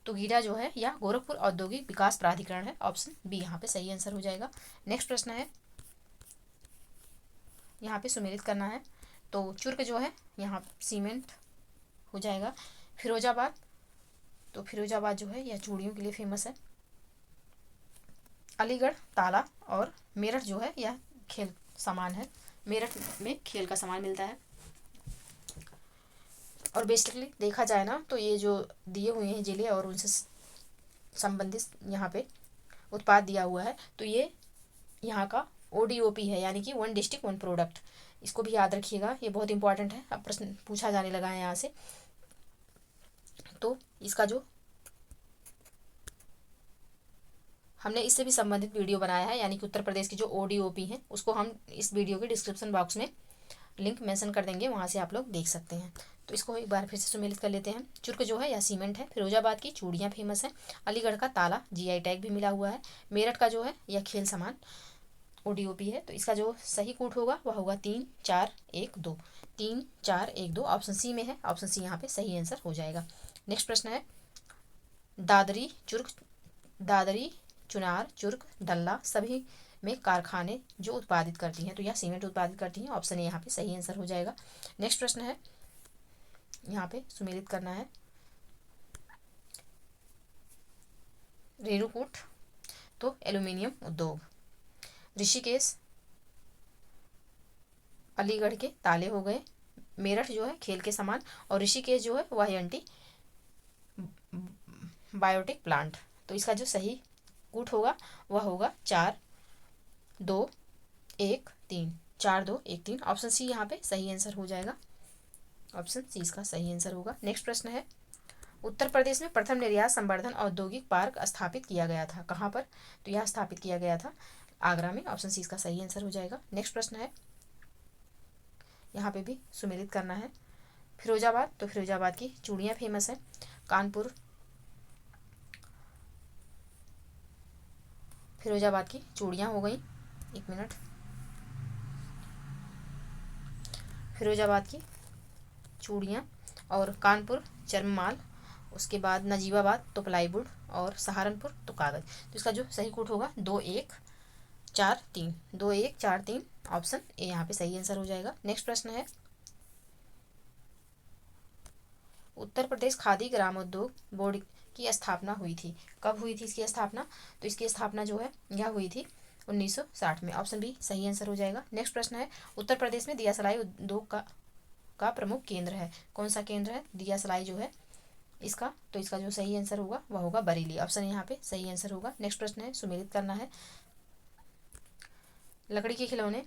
तो गीडा जो है यह गोरखपुर औद्योगिक विकास प्राधिकरण है, ऑप्शन बी यहाँ पे सही आंसर हो जाएगा। नेक्स्ट प्रश्न है, यहाँ पे सुमेलित करना है, तो चुर्क जो है यहाँ सीमेंट हो जाएगा। फिरोजाबाद, तो फिरोजाबाद जो है यह चूड़ियों के लिए फेमस है। अलीगढ़ ताला, और मेरठ जो है यह खेल सामान है, मेरठ में खेल का सामान मिलता है। और बेसिकली देखा जाए ना तो ये जो दिए हुए हैं जिले और उनसे संबंधित यहाँ पे उत्पाद दिया हुआ है, तो ये यहाँ का ODOP है, यानी कि 1 डिस्ट्रिक्ट 1 प्रोडक्ट। इसको भी याद रखिएगा, ये बहुत इंपॉर्टेंट है, अब प्रश्न पूछा जाने लगा है यहाँ से। तो इसका जो हमने इससे भी संबंधित वीडियो बनाया है, यानी कि उत्तर प्रदेश की जो ODOP है उसको हम इस वीडियो के डिस्क्रिप्शन बॉक्स में लिंक मेंशन कर देंगे, वहाँ से आप लोग देख सकते हैं। तो इसको एक बार फिर से सुमेलित कर लेते हैं। चुर्क जो है या सीमेंट है, फिरोजाबाद की चूड़ियाँ फेमस है, अलीगढ़ का ताला GI टैग भी मिला हुआ है, मेरठ का जो है यह खेल सामान ODOP है। तो इसका जो सही कोड होगा वह होगा 3412, 3412, ऑप्शन सी में है, ऑप्शन सी यहाँ पे सही आंसर हो जाएगा। नेक्स्ट प्रश्न है, दादरी चुनार चुर्क डल्ला सभी में कारखाने जो उत्पादित करती हैं, तो यह सीमेंट उत्पादित करती हैं, ऑप्शन ए यहाँ पे सही आंसर हो जाएगा। नेक्स्ट प्रश्न है, यहाँ पे सुमेलित करना है, रेणुकूट तो एल्यूमिनियम उद्योग, ऋषिकेश अलीगढ़ के ताले हो गए, मेरठ जो है खेल के सामान, और ऋषिकेश जो है वह है एंटी बायोटिक प्लांट। तो इसका जो सही कूट होगा वह होगा 4-2-1-3, 4-2-1-3। ऑप्शन सी यहाँ पे सही आंसर हो जाएगा, ऑप्शन सी इसका सही आंसर होगा। नेक्स्ट प्रश्न है, उत्तर प्रदेश में प्रथम निर्यात संवर्धन औद्योगिक पार्क स्थापित किया गया था, कहाँ पर? तो यह स्थापित किया गया था आगरा में, ऑप्शन सी इसका सही आंसर हो जाएगा। नेक्स्ट प्रश्न है, यहाँ पे भी सुमेलित करना है। फिरोजाबाद, तो फिरोजाबाद की चूड़ियाँ फेमस है। कानपुर, फिरोजाबाद की चूड़ियाँ हो गई, एक मिनट, फिरोजाबाद की चूड़ियाँ, और कानपुर चर्ममाल, उसके बाद नजीबाबाद तो प्लाईवुड, और सहारनपुर तो कागज़। तो इसका जो सही कूट होगा 2-1-4-3, 2-1-4-3, ऑप्शन ए यहाँ पे सही आंसर हो जाएगा। नेक्स्ट प्रश्न है, उत्तर प्रदेश खादी ग्रामोद्योग बोर्ड की स्थापना हुई थी, कब हुई थी इसकी स्थापना? तो इसकी स्थापना जो है यह हुई थी 1960 में, ऑप्शन बी सही आंसर हो जाएगा। नेक्स्ट प्रश्न है, उत्तर प्रदेश में दिया सलाई उद्योग का प्रमुख केंद्र है, कौन सा केंद्र है दिया सलाई जो है इसका? तो इसका जो सही आंसर होगा वह होगा बरेली, ऑप्शन यहाँ पे सही आंसर होगा। नेक्स्ट प्रश्न है, सुमेलित करना है। लकड़ी के खिलौने,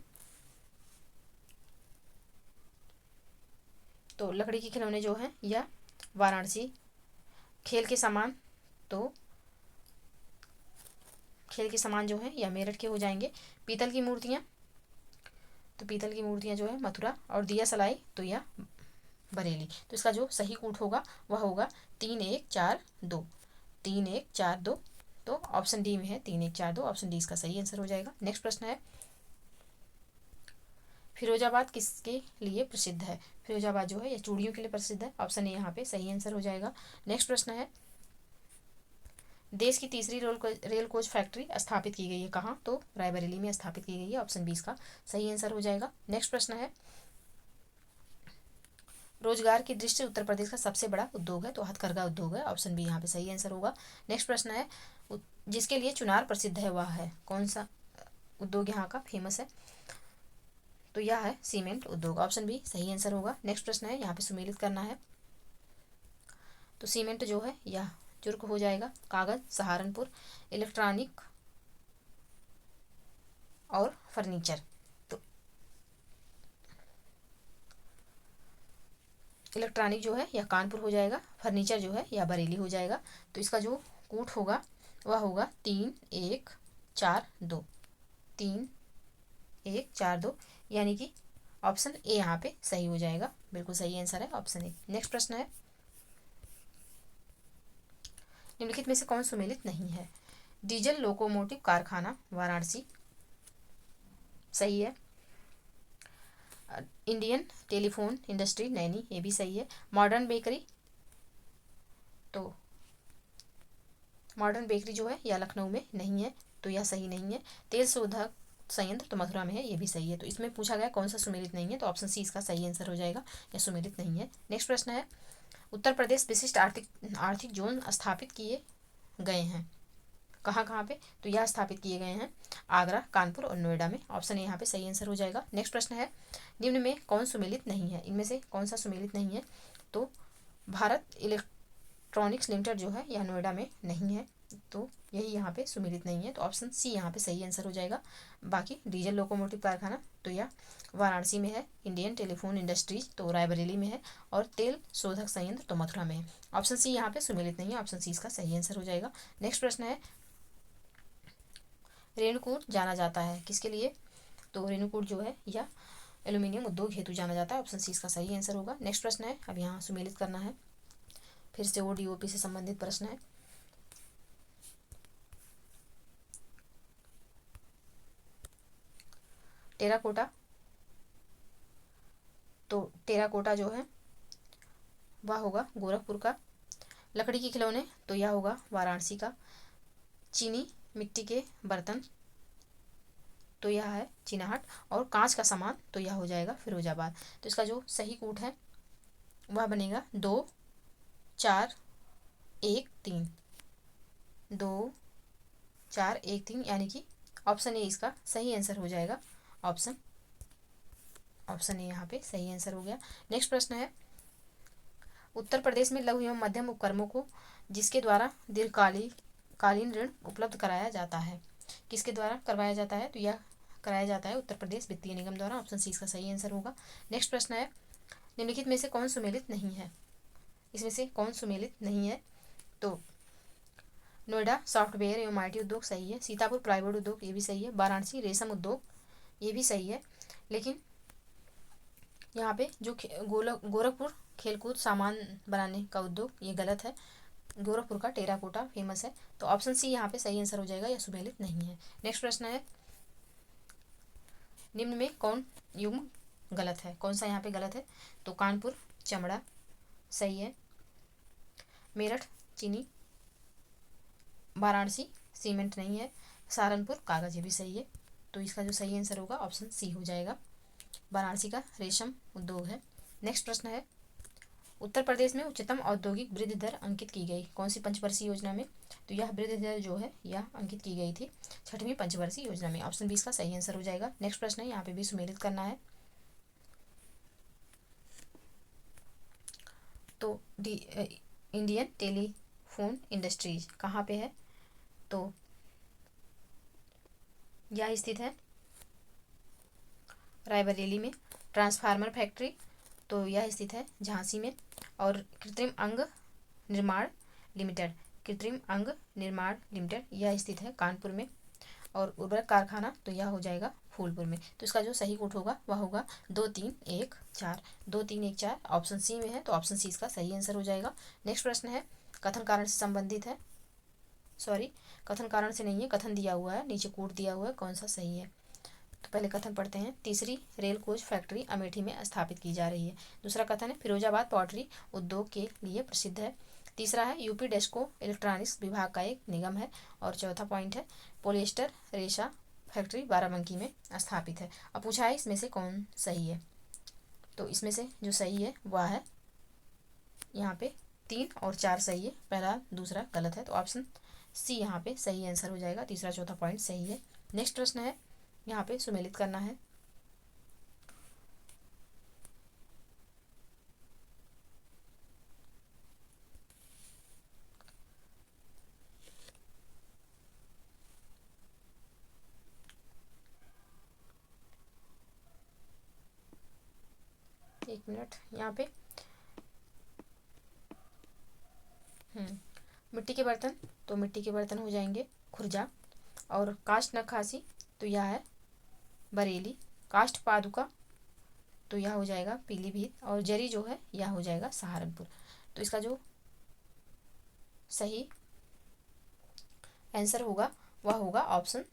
तो लकड़ी के खिलौने जो हैं यह वाराणसी, खेल के सामान, तो खेल के सामान जो है यह मेरठ के हो जाएंगे। पीतल की मूर्तियाँ, तो पीतल की मूर्तियाँ जो है मथुरा, और दिया सलाई तो यह बरेली। तो इसका जो सही कूट होगा वह होगा 3-1-4-2, 3-1-4-2, तो ऑप्शन डी में है 3-1-4-2, ऑप्शन डी इसका सही आंसर हो जाएगा। नेक्स्ट प्रश्न है, फिरोजाबाद किसके लिए प्रसिद्ध है? फिरोजाबाद जो है यह चूड़ियों के लिए प्रसिद्ध है, ऑप्शन ए यहाँ पे सही आंसर हो जाएगा। नेक्स्ट प्रश्न है, देश की तीसरी रेल कोच फैक्ट्री स्थापित की गई है, कहाँ? तो रायबरेली में स्थापित की गई है, ऑप्शन बी इसका सही आंसर हो जाएगा। नेक्स्ट प्रश्न है, रोजगार की दृष्टि से उत्तर प्रदेश का सबसे बड़ा उद्योग है, तो हथकरघा उद्योग है, ऑप्शन बी यहाँ पे सही आंसर होगा। नेक्स्ट प्रश्न है, जिसके लिए चुनार प्रसिद्ध है वह है, कौन सा उद्योग यहाँ का फेमस है? तो यह है सीमेंट उद्योग, ऑप्शन बी सही आंसर होगा। नेक्स्ट प्रश्न है, यहाँ पे सुमेलित करना है, तो सीमेंट जो है यह चुर्क हो जाएगा। कागज सहारनपुर, इलेक्ट्रॉनिक और फर्नीचर, तो इलेक्ट्रॉनिक जो है यह कानपुर हो जाएगा, फर्नीचर जो है यह बरेली हो जाएगा। तो इसका जो कूट होगा वह होगा 3-1-4-2, 3-1-4-2, यानी कि ऑप्शन ए यहाँ पे सही हो जाएगा, बिल्कुल सही आंसर है ऑप्शन ए। नेक्स्ट प्रश्न है, निम्नलिखित में से कौन सुमेलित नहीं है? डीजल लोकोमोटिव कारखाना वाराणसी सही है। इंडियन टेलीफोन इंडस्ट्री नैनी, ये भी सही है। मॉडर्न बेकरी, तो मॉडर्न बेकरी जो है यह लखनऊ में नहीं है, तो यह सही नहीं है। तेल शोधक संयंत्र तो मथुरा में है, ये भी सही है। तो इसमें पूछा गया कौन सा सुमेलित नहीं है, तो ऑप्शन सी इसका सही आंसर हो जाएगा, यह सुमेलित नहीं है। नेक्स्ट प्रश्न है, उत्तर प्रदेश विशिष्ट आर्थिक जोन स्थापित किए गए हैं, कहाँ कहाँ पे? तो यह स्थापित किए गए हैं आगरा, कानपुर और नोएडा में, ऑप्शन ए यहाँ पे सही आंसर हो जाएगा। नेक्स्ट प्रश्न है, निम्न में कौन सुमेलित नहीं है, इनमें से कौन सा सुमेलित नहीं है? तो भारत इलेक्ट्रॉनिक्स लिमिटेड जो है यह नोएडा में नहीं है, तो यही यहाँ पे सुमेलित नहीं है, तो ऑप्शन सी यहाँ पे सही आंसर हो जाएगा। बाकी डीजल लोकोमोटिव कारखाना तो यह वाराणसी में है। इंडियन टेलीफोन इंडस्ट्रीज तो रायबरेली में है, और तेल शोधक संयंत्र तो मथुरा में है, ऑप्शन सी यहाँ पे सुमेलित नहीं है, ऑप्शन सी इसका सही आंसर हो जाएगा। नेक्स्ट प्रश्न है, रेणुकूट जाना जाता है किसके लिए? तो रेणुकूट जो है यह एल्यूमिनियम उद्योग हेतु जाना जाता है, ऑप्शन सी इसका सही आंसर होगा। नेक्स्ट प्रश्न है, अब यहाँ सुमेलित करना है, फिर से ओडीओपी से संबंधित प्रश्न है। टेराकोटा, तो टेराकोटा जो है वह होगा गोरखपुर का। लकड़ी के खिलौने तो यह होगा वाराणसी का। चीनी मिट्टी के बर्तन तो यह है चिनाहट, और कांच का सामान तो यह हो जाएगा फिरोजाबाद। तो इसका जो सही कूट है वह बनेगा 2-4-1-3, 2-4-1-3, यानी कि ऑप्शन ए इसका सही आंसर हो जाएगा, ऑप्शन ऑप्शन ए यहाँ पे सही आंसर हो गया। नेक्स्ट प्रश्न है, उत्तर प्रदेश में लघु एवं मध्यम उपक्रमों को जिसके द्वारा दीर्घकालीन ऋण उपलब्ध कराया जाता है, किसके द्वारा करवाया जाता है, तो यह कराया जाता है उत्तर प्रदेश वित्तीय निगम द्वारा। ऑप्शन सी इसका सही आंसर होगा। नेक्स्ट प्रश्न है, निम्नलिखित में से कौन सुमेलित नहीं है, इसमें से कौन सुमेलित नहीं है, तो नोएडा सॉफ्टवेयर एवं आईटी उद्योग सही है, सीतापुर प्लाईवुड उद्योग ये भी सही है, वाराणसी रेशम उद्योग ये भी सही है, लेकिन यहाँ पे जो गोरखपुर खेलकूद सामान बनाने का उद्योग ये गलत है, गोरखपुर का टेराकोटा फेमस है, तो ऑप्शन सी यहाँ पे सही आंसर हो जाएगा, यह सुमेलित नहीं है। नेक्स्ट प्रश्न है, निम्न में कौन युग्म गलत है, कौन सा यहाँ पे गलत है, तो कानपुर चमड़ा सही है, मेरठ चीनी, वाराणसी सीमेंट नहीं है, सहारनपुर कागज ये भी सही है, तो इसका जो सही आंसर होगा ऑप्शन सी हो जाएगा, वाराणसी का रेशम उद्योग है। नेक्स्ट प्रश्न है, उत्तर प्रदेश में उच्चतम औद्योगिक वृद्धि दर अंकित की गई कौन सी पंचवर्षीय योजना में, तो यह वृद्धि दर जो है यह अंकित की गई थी 6वीं पंचवर्षीय योजना में। ऑप्शन बी इसका सही आंसर हो जाएगा। नेक्स्ट प्रश्न है, यहाँ पे भी सुमेलित करना है, तो इंडियन टेलीफोन इंडस्ट्रीज कहाँ पे है, तो यह स्थित है रायबरेली में। ट्रांसफार्मर फैक्ट्री तो यह स्थित है झांसी में, और कृत्रिम अंग निर्माण लिमिटेड, कृत्रिम अंग निर्माण लिमिटेड यह स्थित है कानपुर में, और उर्वरक कारखाना तो यह हो जाएगा फूलपुर में। तो इसका जो सही कोड होगा वह होगा 2314, 2314 ऑप्शन सी में है, तो ऑप्शन सी इसका सही आंसर हो जाएगा। नेक्स्ट प्रश्न है, कथन कारण से संबंधित है, सॉरी कथन कारण से नहीं है, कथन दिया हुआ है, नीचे कोड दिया हुआ है, कौन सा सही है, तो पहले कथन पढ़ते हैं, तीसरी रेल कोच फैक्ट्री अमेठी में स्थापित की जा रही है। दूसरा कथन है, फिरोजाबाद पॉटरी उद्योग के लिए प्रसिद्ध है। तीसरा है, यूपी डेस्को इलेक्ट्रॉनिक्स विभाग का एक निगम है। और चौथा पॉइंट है, पोलिएस्टर रेशा फैक्ट्री बाराबंकी में स्थापित है। अब पूछा है इसमें से कौन सही है, तो इसमें से जो सही है वह है यहाँ पे 3 और 4 सही है, पहला दूसरा गलत है, तो ऑप्शन सी यहाँ पे सही आंसर हो जाएगा, तीसरा चौथा पॉइंट सही है। नेक्स्ट प्रश्न है, यहाँ पे सुमेलित करना है, एक मिनट यहाँ पे मिट्टी के बर्तन, तो मिट्टी के बर्तन हो जाएंगे खुर्जा, और काष्ठ नक्काशी तो यह है बरेली, काष्ठ पादुका तो यह हो जाएगा पीलीभीत, और जरी जो है यह हो जाएगा सहारनपुर। तो इसका जो सही आंसर होगा वह होगा ऑप्शन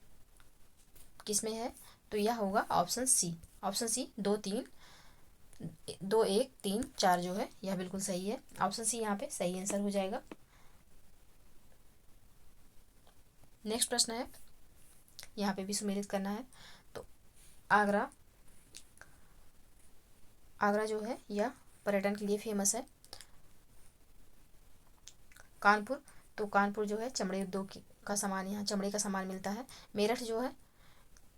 किसमें है, तो यह होगा ऑप्शन सी, ऑप्शन सी 2 3 2 1 3 4 जो है यह बिल्कुल सही है, ऑप्शन सी यहाँ पे सही आंसर हो जाएगा। नेक्स्ट प्रश्न है, यहाँ पे भी सुमेलित करना है, तो आगरा जो है यह पर्यटन के लिए फेमस है। कानपुर, तो कानपुर जो है चमड़े उद्योग का सामान, यहाँ चमड़े का सामान मिलता है। मेरठ जो है,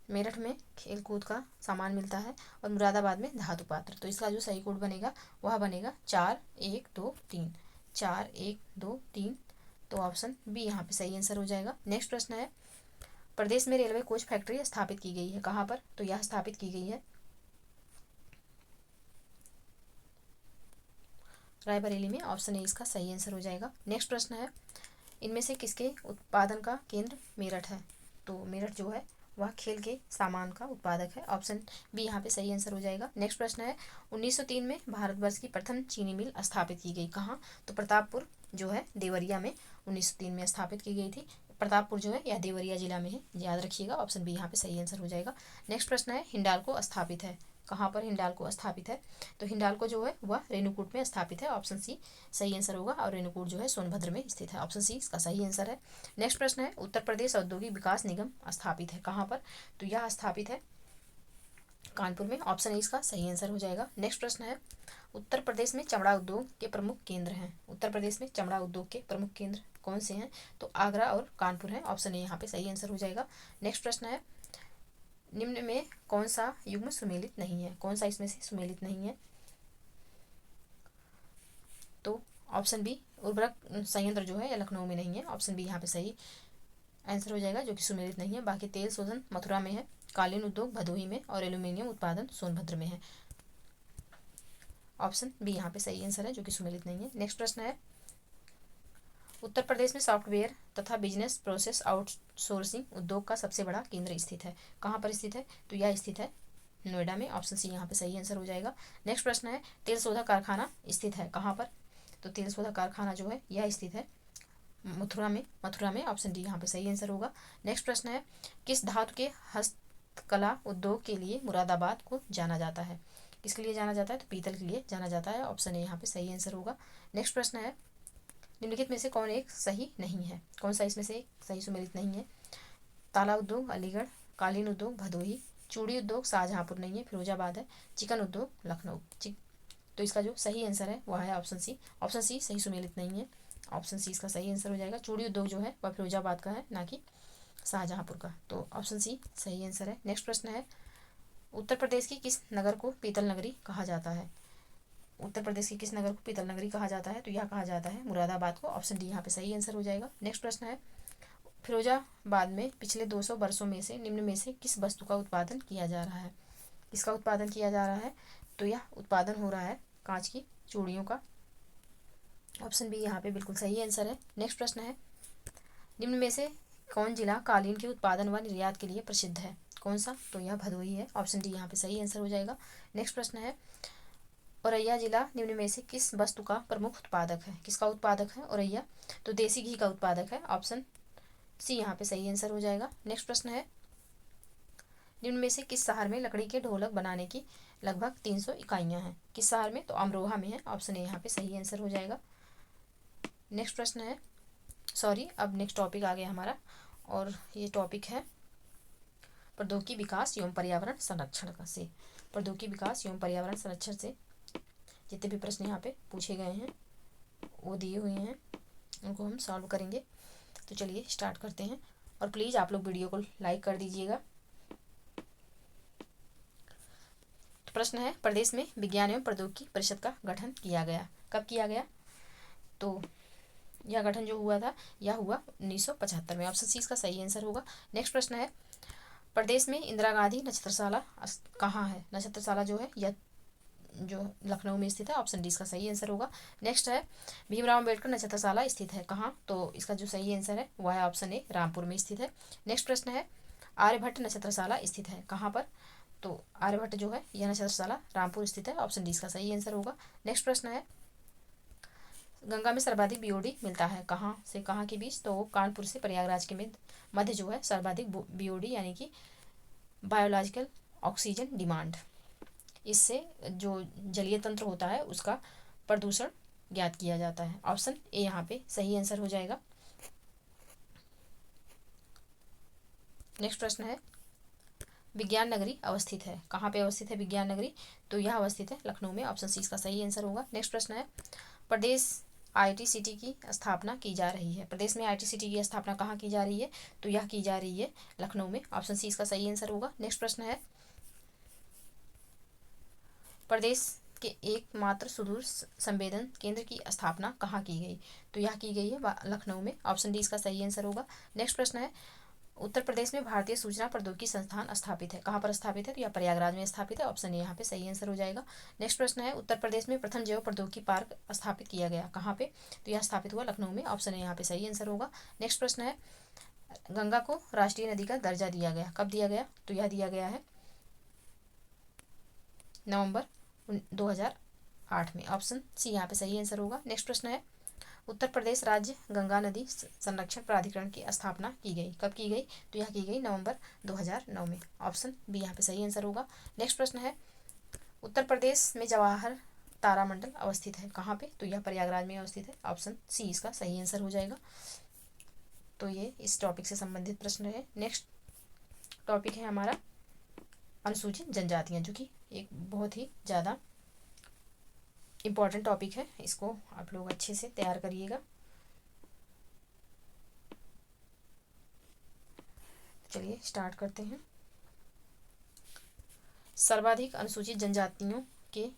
मेरठ में खेलकूद का सामान मिलता है। और मुरादाबाद में धातु पात्र, तो इसका जो सही कोड बनेगा वह बनेगा 4 1 2 3, 4 1 2 3, तो ऑप्शन बी यहाँ पे सही आंसर हो जाएगा। नेक्स्ट प्रश्न है, प्रदेश में रेलवे कोच फैक्ट्री स्थापित की गई है कहाँ पर, तो यह स्थापित की गई है रायबरेली में, ऑप्शन ए इसका सही आंसर हो जाएगा। नेक्स्ट प्रश्न है, इनमें से किसके उत्पादन का केंद्र मेरठ है, तो मेरठ जो है वह खेल के सामान का उत्पादक है, ऑप्शन बी यहाँ पे सही आंसर हो जाएगा। नेक्स्ट प्रश्न है, 1903 में भारतवर्ष की प्रथम चीनी मिल स्थापित की गई कहाँ, तो प्रतापपुर जो है देवरिया में 1903 में स्थापित की गई थी। प्रतापपुर जो है यह देवरिया जिला में है, याद रखिएगा, ऑप्शन बी यहाँ पे सही आंसर हो जाएगा। नेक्स्ट प्रश्न है, हिंडाल्को स्थापित है कहाँ पर, हिंडाल्को स्थापित है, तो हिंडाल्को जो है वह रेणुकूट में स्थापित है, ऑप्शन सी सही आंसर होगा, और रेणुकूट जो है सोनभद्र में स्थित है, ऑप्शन सी इसका सही आंसर है। नेक्स्ट प्रश्न है, उत्तर प्रदेश औद्योगिक विकास निगम स्थापित है कहाँ पर, तो यह स्थापित है कानपुर में, ऑप्शन ए इसका सही आंसर हो जाएगा। नेक्स्ट प्रश्न है, उत्तर प्रदेश में चमड़ा उद्योग के प्रमुख केंद्र हैं, उत्तर प्रदेश में चमड़ा उद्योग के प्रमुख केंद्र कौन से हैं, तो आगरा और कानपुर हैं, ऑप्शन ए यहाँ पे सही आंसर हो जाएगा। नेक्स्ट प्रश्न है, निम्न में कौन सा युग्म सुमेलित नहीं है, कौन सा इसमें से सुमेलित नहीं है? तो ऑप्शन बी, उर्वरक संयंत्र जो है यह लखनऊ में नहीं है। ऑप्शन बी यहाँ पे सही आंसर हो जाएगा, जो कि सुमेलित नहीं है। बाकी तेल शोधन मथुरा में है, कालीन उद्योग भदोही में और एल्यूमिनियम उत्पादन सोनभद्र में है। ऑप्शन बी यहाँ पे सही आंसर है, जो कि सुमेलित नहीं है। नेक्स्ट प्रश्न है, उत्तर प्रदेश में सॉफ्टवेयर तथा बिजनेस प्रोसेस आउटसोर्सिंग उद्योग का सबसे बड़ा केंद्र स्थित है। कहाँ पर स्थित है? तो यह स्थित है नोएडा में। ऑप्शन सी यहाँ पे सही आंसर हो जाएगा। नेक्स्ट प्रश्न है, तेल शोधक कारखाना स्थित है कहाँ पर? तो तेल शोधक कारखाना जो है यह स्थित है मथुरा में। ऑप्शन डी यहाँ पे सही आंसर होगा। नेक्स्ट प्रश्न है, किस धातु के हस्तकला उद्योग के लिए मुरादाबाद को जाना जाता है? किसके लिए जाना जाता है? तो पीतल के लिए जाना जाता है। ऑप्शन ए यहाँ पे सही आंसर होगा। नेक्स्ट प्रश्न है, निम्नलिखित में से कौन एक सही नहीं है? कौन सा इसमें से एक सही सुमेलित नहीं है? ताला उद्योग अलीगढ़, कालीन उद्योग भदोही, चूड़ी उद्योग शाहजहांपुर नहीं है, फिरोजाबाद है, चिकन उद्योग लखनऊ। तो इसका जो सही आंसर है वह है ऑप्शन सी। ऑप्शन सी सही सुमेलित नहीं है। ऑप्शन सी इसका सही आंसर हो जाएगा। चूड़ी उद्योग जो है वह फिरोजाबाद का है, ना कि शाहजहांपुर का। तो ऑप्शन सी सही आंसर है। नेक्स्ट प्रश्न है, उत्तर प्रदेश की किस नगर को पीतल नगरी कहा जाता है? उत्तर प्रदेश की किस नगर को पीतल नगरी कहा जाता है? तो यह कहा जाता है मुरादाबाद को। ऑप्शन डी यहाँ पे सही आंसर हो जाएगा। नेक्स्ट प्रश्न है, फिरोजाबाद में पिछले 200 वर्षों में से निम्न में से किस वस्तु का उत्पादन किया जा रहा है? किसका उत्पादन किया जा रहा है? तो यह उत्पादन हो रहा है कांच की चूड़ियों का। ऑप्शन बी यहाँ पे बिल्कुल सही आंसर है। नेक्स्ट प्रश्न है, निम्न में से कौन जिला कालीन के उत्पादन व निर्यात के लिए प्रसिद्ध है? कौन सा? तो यह भदोही है। ऑप्शन डी यहाँ पे सही आंसर हो जाएगा। नेक्स्ट प्रश्न है, औरैया जिला निम्न में से किस वस्तु का प्रमुख उत्पादक है? किसका उत्पादक है औरैया? तो देसी घी का उत्पादक है। ऑप्शन सी यहाँ पे सही आंसर हो जाएगा। नेक्स्ट प्रश्न है, निम्न में से किस शहर में लकड़ी के ढोलक बनाने की लगभग 300 इकाइयाँ हैं? किस शहर में? तो अमरोहा में है। ऑप्शन ए यहाँ पे सही आंसर हो जाएगा। नेक्स्ट प्रश्न है, अब नेक्स्ट टॉपिक आ गया हमारा, और ये टॉपिक है प्रौद्योगिकी विकास एवं पर्यावरण संरक्षण का से। प्रौद्योगिकी विकास एवं पर्यावरण संरक्षण से जितने भी प्रश्न यहाँ पे पूछे गए हैं वो दिए हुए हैं, उनको हम सॉल्व करेंगे। तो चलिए स्टार्ट करते हैं, और प्लीज़ आप लोग वीडियो को लाइक कर दीजिएगा। तो प्रश्न है, प्रदेश में विज्ञान एवं प्रौद्योगिकी परिषद का गठन किया गया। कब किया गया? तो यह गठन जो हुआ था यह हुआ 1975 में। ऑप्शन सी इसका सही आंसर होगा। नेक्स्ट प्रश्न है, प्रदेश में इंदिरा गांधी नक्षत्रशाला कहाँ है? नक्षत्रशाला जो है यह जो लखनऊ में स्थित है। ऑप्शन डी इसका सही आंसर होगा। नेक्स्ट है, भीमराव अम्बेडकर नक्षत्रशाला स्थित है कहाँ? तो इसका जो सही आंसर है वह है ऑप्शन ए रामपुर में स्थित है। नेक्स्ट प्रश्न है, आर्यभट्ट नक्षत्रशाला स्थित है कहाँ पर? तो आर्यभट्ट जो है यह नक्षत्रशाला रामपुर स्थित है। ऑप्शन डी इसका सही आंसर होगा। नेक्स्ट प्रश्न है, गंगा में सर्वाधिक बीओडी मिलता है कहाँ से कहाँ के बीच? तो कानपुर से प्रयागराज के मध्य जो है सर्वाधिक बीओडी यानी कि बायोलॉजिकल ऑक्सीजन डिमांड, इससे जो जलीय तंत्र होता है उसका प्रदूषण ज्ञात किया जाता है। ऑप्शन ए यहाँ पे सही आंसर हो जाएगा। नेक्स्ट प्रश्न है, विज्ञान नगरी अवस्थित है कहाँ पे? अवस्थित है विज्ञान नगरी? तो यह अवस्थित है लखनऊ में। ऑप्शन सी इसका सही आंसर होगा। नेक्स्ट प्रश्न है, प्रदेश आईआईटी की स्थापना की जा रही है। प्रदेश में आईआईटी की स्थापना कहाँ की जा रही है? तो यह की जा रही है लखनऊ में। ऑप्शन सी इसका सही आंसर होगा। नेक्स्ट प्रश्न है, प्रदेश के एकमात्र सुदूर संवेदन केंद्र की स्थापना कहाँ की गई? तो यह की गई है लखनऊ में। ऑप्शन डी इसका सही आंसर होगा। नेक्स्ट प्रश्न है, उत्तर प्रदेश में भारतीय सूचना प्रौद्योगिकी संस्थान स्थापित है कहाँ पर स्थापित है? तो यह प्रयागराज में स्थापित है। ऑप्शन ए यहाँ पे सही आंसर हो जाएगा। नेक्स्ट प्रश्न है, उत्तर प्रदेश में प्रथम जैव प्रौद्योगिकी पार्क स्थापित किया गया कहाँ पे? तो यह स्थापित हुआ लखनऊ में। ऑप्शन ए यहाँ पे सही आंसर होगा। नेक्स्ट प्रश्न है, गंगा को राष्ट्रीय नदी का दर्जा दिया गया कब दिया गया? तो यह दिया गया है नवंबर 2008 में। ऑप्शन सी यहाँ पे सही आंसर होगा। नेक्स्ट प्रश्न है, उत्तर प्रदेश राज्य गंगा नदी संरक्षण प्राधिकरण की स्थापना की गई कब की गई? तो यह की गई नवंबर 2009 में। ऑप्शन बी यहाँ पे सही आंसर होगा। नेक्स्ट प्रश्न है, उत्तर प्रदेश में जवाहर तारामंडल अवस्थित है कहाँ पे? तो यह प्रयागराज में अवस्थित है। ऑप्शन सी इसका सही आंसर हो जाएगा। तो ये इस टॉपिक से संबंधित प्रश्न है। नेक्स्ट टॉपिक है हमारा अनुसूचित जनजातियाँ, जो कि एक बहुत ही ज़्यादा इम्पॉर्टेंट टॉपिक है। इसको आप लोग अच्छे से तैयार करिएगा। चलिए स्टार्ट करते हैं। सर्वाधिक अनुसूचित जनजातियों के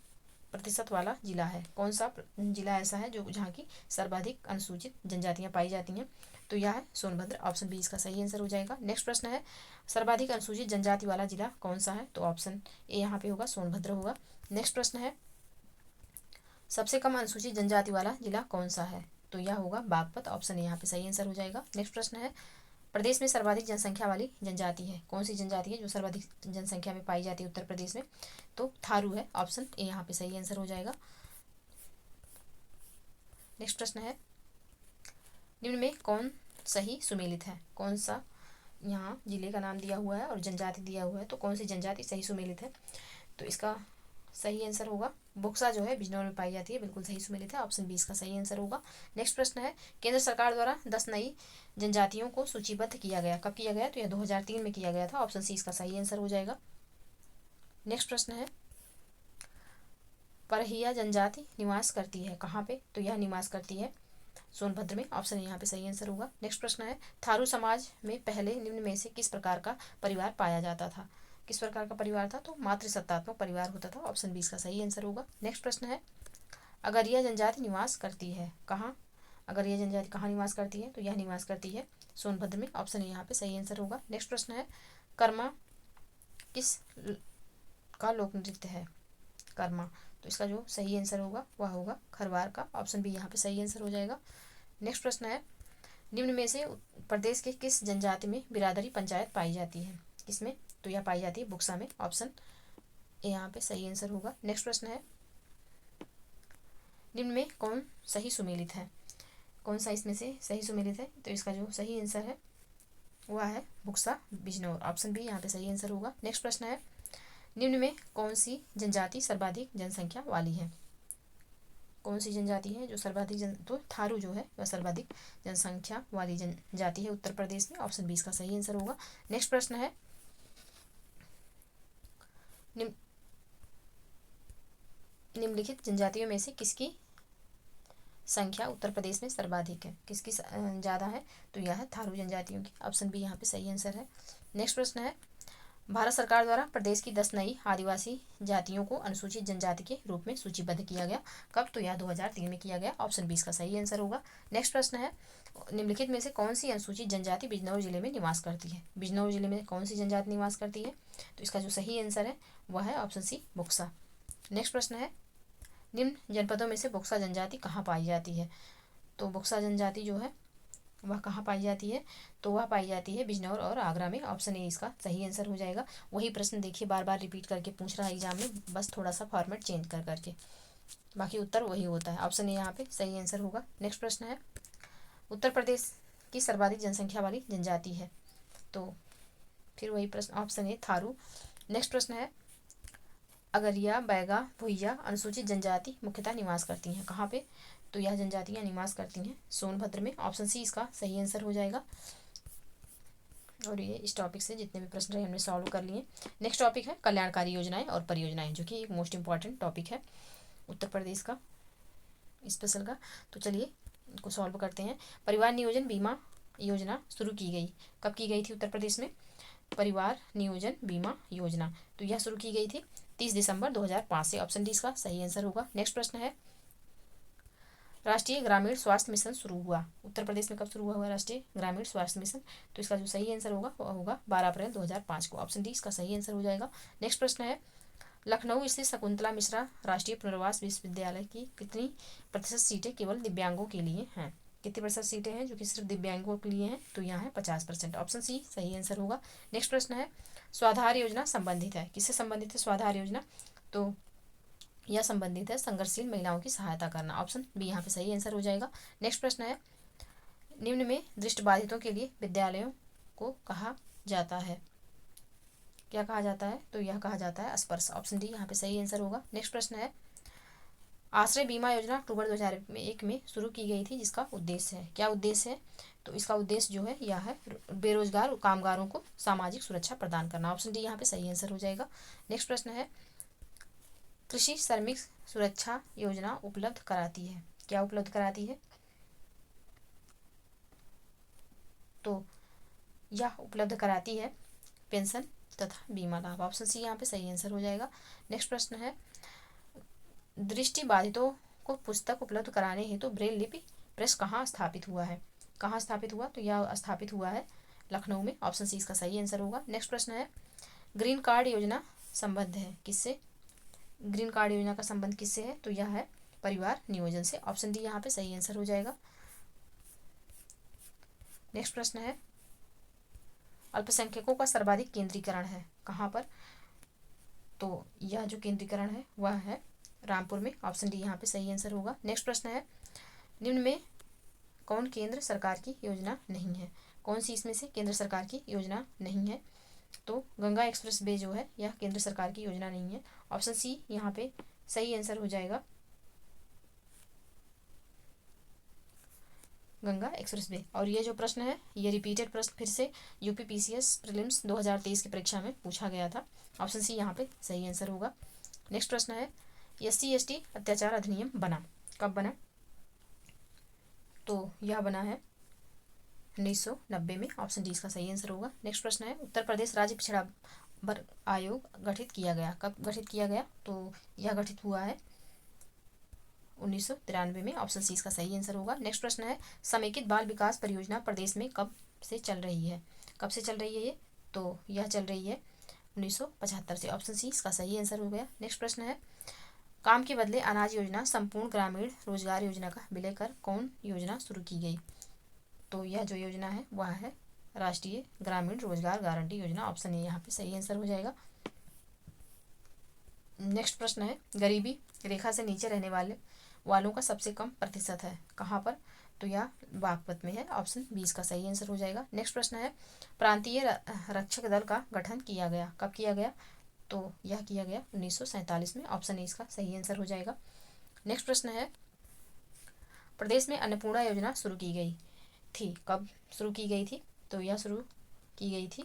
प्रतिशत वाला जिला है? कौन सा जिला ऐसा है जो जहाँ की सर्वाधिक अनुसूचित जनजातियाँ पाई जाती हैं? तो यह है सोनभद्र। ऑप्शन बी इसका सही आंसर हो जाएगा। नेक्स्ट प्रश्न है, सर्वाधिक अनुसूचित जनजाति वाला जिला कौन सा है? तो ऑप्शन ए यहाँ पे होगा, सोनभद्र होगा। नेक्स्ट प्रश्न है, सबसे कम अनुसूचित जनजाति वाला जिला कौन सा है? तो यह होगा बागपत। ऑप्शन ए यहाँ पे सही आंसर हो जाएगा। नेक्स्ट प्रश्न है, प्रदेश में सर्वाधिक जनसंख्या वाली जनजाति है? कौन सी जनजाति है जो सर्वाधिक जनसंख्या में पाई जाती है उत्तर प्रदेश में? तो थारू है। ऑप्शन ए यहाँ पे सही आंसर हो जाएगा। नेक्स्ट प्रश्न है, निम्न में कौन सही सुमेलित है? कौन सा यहाँ जिले का नाम दिया हुआ है और जनजाति दिया हुआ है, तो कौन सी जनजाति सही सुमेलित है? तो इसका सही आंसर होगा बुक्सा जो है बिजनौर में पाई जाती है, बिल्कुल सही सुमेलित है। ऑप्शन बी इसका सही आंसर होगा। नेक्स्ट प्रश्न है, केंद्र सरकार द्वारा 10 नई जनजातियों को सूचीबद्ध किया गया, कब किया गया? तो यह 2003 में किया गया था। ऑप्शन सी इसका सही आंसर हो जाएगा। नेक्स्ट प्रश्न है, परहिया जनजाति निवास करती है कहाँ पे? तो यह निवास करती है सोनभद्र में। ऑप्शन यहाँ पे सही आंसर होगा। नेक्स्ट प्रश्न है, थारू समाज में पहले निम्न में से किस प्रकार का परिवार पाया जाता था? किस प्रकार का परिवार था? तो मातृसत्तात्मक परिवार होता था। ऑप्शन बी इसका सही आंसर होगा। नेक्स्ट प्रश्न है, अगरिया जनजाति निवास करती है कहाँ? अगरिया जनजाति कहाँ निवास करती है? तो यह निवास करती है सोनभद्र में। ऑप्शन यहाँ पे सही आंसर होगा। नेक्स्ट प्रश्न है, कर्मा किस का लोक नृत्य है? कर्मा, तो इसका जो सही आंसर होगा वह होगा खरवार का। ऑप्शन बी यहाँ पे सही आंसर हो जाएगा। नेक्स्ट प्रश्न है, निम्न में से प्रदेश के किस जनजाति में बिरादरी पंचायत पाई जाती है? किसमें? तो यह पाई जाती है बुक्सा में। ऑप्शन ए यहाँ पे सही आंसर होगा। नेक्स्ट प्रश्न है, निम्न में कौन सही सुमेलित है? कौन सा इसमें से सही सुमेलित है? तो इसका जो सही आंसर है वह है बुक्सा बिजनौर। ऑप्शन बी यहाँ पे सही आंसर होगा। नेक्स्ट प्रश्न है, निम्न में कौन सी जनजाति सर्वाधिक जनसंख्या वाली है? कौन सी जनजाति है जो सर्वाधिक तो थारू जो है वह सर्वाधिक जनसंख्या वाली जनजाति है उत्तर प्रदेश में। ऑप्शन बी इसका सही आंसर होगा। नेक्स्ट प्रश्न है, निम्नलिखित जनजातियों में से किसकी संख्या उत्तर प्रदेश में सर्वाधिक है? किसकी ज़्यादा है? तो यह है थारू जनजातियों की। ऑप्शन बी यहाँ पे सही आंसर है। नेक्स्ट प्रश्न है, भारत सरकार द्वारा प्रदेश की 10 नई आदिवासी जातियों को अनुसूचित जनजाति के रूप में सूचीबद्ध किया गया, कब? तो यह 2003 में किया गया। ऑप्शन बी इसका सही आंसर होगा। नेक्स्ट प्रश्न है, निम्नलिखित में से कौन सी अनुसूचित जनजाति बिजनौर जिले में निवास करती है? बिजनौर जिले में कौन सी जनजाति निवास करती है? तो इसका जो सही आंसर है वह है ऑप्शन सी बुक्सा। नेक्स्ट प्रश्न है, निम्न जनपदों में से बुक्सा जनजाति कहाँ पाई जाती है? तो बुक्सा जनजाति जो है वह कहाँ पाई जाती है? तो वह पाई जाती है बिजनौर और आगरा में। ऑप्शन ए इसका सही आंसर हो जाएगा। वही प्रश्न देखिए बार बार रिपीट करके पूछ रहा है एग्जाम में, बस थोड़ा सा फॉर्मेट चेंज कर करके, बाकी उत्तर वही होता है। ऑप्शन ए यहाँ पे सही आंसर होगा। नेक्स्ट प्रश्न है, उत्तर प्रदेश की सर्वाधिक जनसंख्या वाली जनजाति है? तो फिर वही प्रश्न, ऑप्शन ए थारू। नेक्स्ट प्रश्न है, अगरिया, बैगा, भुइया अनुसूचित जनजाति मुख्यतः निवास करती हैं कहाँ पे? तो यह जनजातियाँ निवास करती हैं सोनभद्र में। ऑप्शन सी इसका सही आंसर हो जाएगा। और ये इस टॉपिक से जितने भी प्रश्न रहे हमने सॉल्व कर लिए। नेक्स्ट टॉपिक है कल्याणकारी योजनाएं और परियोजनाएं, जो कि एक मोस्ट इंपॉर्टेंट टॉपिक है उत्तर प्रदेश का स्पेशल का। तो चलिए इनको सॉल्व करते हैं। परिवार नियोजन बीमा योजना शुरू की गई, कब की गई थी उत्तर प्रदेश में? परिवार नियोजन बीमा योजना, तो यह शुरू की गई थी 30 दिसंबर 2005 से। ऑप्शन डी इसका सही आंसर होगा। नेक्स्ट प्रश्न है, राष्ट्रीय ग्रामीण स्वास्थ्य मिशन शुरू हुआ उत्तर प्रदेश में कब शुरू हुआ राष्ट्रीय ग्रामीण स्वास्थ्य मिशन? तो इसका जो सही आंसर होगा वह होगा 12 अप्रैल 2005 को। ऑप्शन डी इसका सही आंसर हो जाएगा। नेक्स्ट प्रश्न है, लखनऊ स्थित शकुंतला मिश्रा राष्ट्रीय पुनर्वास विश्वविद्यालय की कितनी प्रतिशत सीटें केवल दिव्यांगों के लिए हैं? कितनी प्रतिशत सीटें हैं जो कि सिर्फ दिव्यांगों के लिए हैं? तो यहाँ है 50%। ऑप्शन सी सही आंसर होगा। नेक्स्ट प्रश्न है, स्वाधार योजना संबंधित है, किससे संबंधित है स्वाधार योजना? तो यह संबंधित है संघर्षशील महिलाओं की सहायता करना। ऑप्शन बी यहाँ पे सही आंसर हो जाएगा। नेक्स्ट प्रश्न है, निम्न में दृष्टिबाधितों के लिए विद्यालयों को कहा जाता है, क्या कहा जाता है? तो यह कहा जाता है स्पर्श। ऑप्शन डी यहाँ पे सही आंसर होगा। नेक्स्ट प्रश्न है, आश्रय बीमा योजना अक्टूबर 2001 में शुरू की गई थी, जिसका उद्देश्य है, क्या उद्देश्य है? तो इसका उद्देश्य जो है यह है बेरोजगार कामगारों को सामाजिक सुरक्षा प्रदान करना। ऑप्शन डी यहाँ पे सही आंसर हो जाएगा। नेक्स्ट प्रश्न है, कृषि श्रमिक सुरक्षा योजना उपलब्ध कराती है, क्या उपलब्ध कराती है? तो यह उपलब्ध कराती है पेंशन तथा बीमा लाभ। ऑप्शन सी यहाँ पे सही आंसर हो जाएगा। नेक्स्ट प्रश्न है, दृष्टिबाधितों को पुस्तक उपलब्ध कराने हेतु ब्रेल लिपि प्रेस कहाँ स्थापित हुआ है? कहाँ स्थापित हुआ? तो यह स्थापित हुआ है लखनऊ में। ऑप्शन सी इसका सही आंसर होगा। नेक्स्ट प्रश्न है, ग्रीन कार्ड योजना संबद्ध है किससे? ग्रीन कार्ड योजना का संबंध किससे है? तो यह है परिवार नियोजन से। ऑप्शन डी यहाँ पे सही आंसर हो जाएगा। नेक्स्ट प्रश्न है, अल्पसंख्यकों का सर्वाधिक केंद्रीकरण है कहाँ पर? तो यह जो केंद्रीकरण है वह है रामपुर में। ऑप्शन डी यहाँ पे सही आंसर होगा। नेक्स्ट प्रश्न है, निम्न में कौन केंद्र सरकार की योजना नहीं है? कौन सी इसमें से केंद्र सरकार की योजना नहीं है? तो गंगा एक्सप्रेस वे जो है यह केंद्र सरकार की योजना नहीं है। ऑप्शन सी यहाँ पे सही आंसर हो जाएगा, गंगा एक्सप्रेस वे। और ये जो प्रश्न है ये रिपीटेड प्रश्न फिर से यूपी पीसीएस प्रीलिम्स 2023 की परीक्षा में पूछा गया था। ऑप्शन सी यहाँ पे सही आंसर होगा। नेक्स्ट प्रश्न है, SC/ST अत्याचार अधिनियम बना कब बना? तो यह बना है 1990 में। ऑप्शन डी इसका सही आंसर होगा। नेक्स्ट प्रश्न है, उत्तर प्रदेश राज्य पिछड़ा वर्ग आयोग गठित किया गया कब गठित किया गया? तो यह गठित हुआ है 1993 में। ऑप्शन सी इसका सही आंसर होगा। नेक्स्ट प्रश्न है, समेकित बाल विकास परियोजना प्रदेश में कब से चल रही है? कब से चल रही है ये? तो यह चल रही है 1975 से। ऑप्शन सी इसका सही आंसर हो गया। नेक्स्ट प्रश्न है, काम के बदले अनाज योजना संपूर्ण ग्रामीण रोजगार योजना का विलय कर कौन योजना शुरू की गई? तो यह जो योजना है वह है राष्ट्रीय ग्रामीण रोजगार गारंटी योजना। ऑप्शन ए यहाँ पे सही आंसर हो जाएगा। नेक्स्ट प्रश्न है, गरीबी रेखा से नीचे रहने वालों का सबसे कम प्रतिशत है कहाँ पर? तो यह बागपत में है। ऑप्शन बी इसका सही आंसर हो जाएगा। नेक्स्ट प्रश्न है, प्रांतीय रक्षक दल का गठन किया गया कब किया गया? तो यह किया गया 1947 में। ऑप्शन ए इसका सही आंसर हो जाएगा। नेक्स्ट प्रश्न है, प्रदेश में अन्नपूर्णा योजना शुरू की गई थी कब शुरू की गई थी? तो यह शुरू की गई थी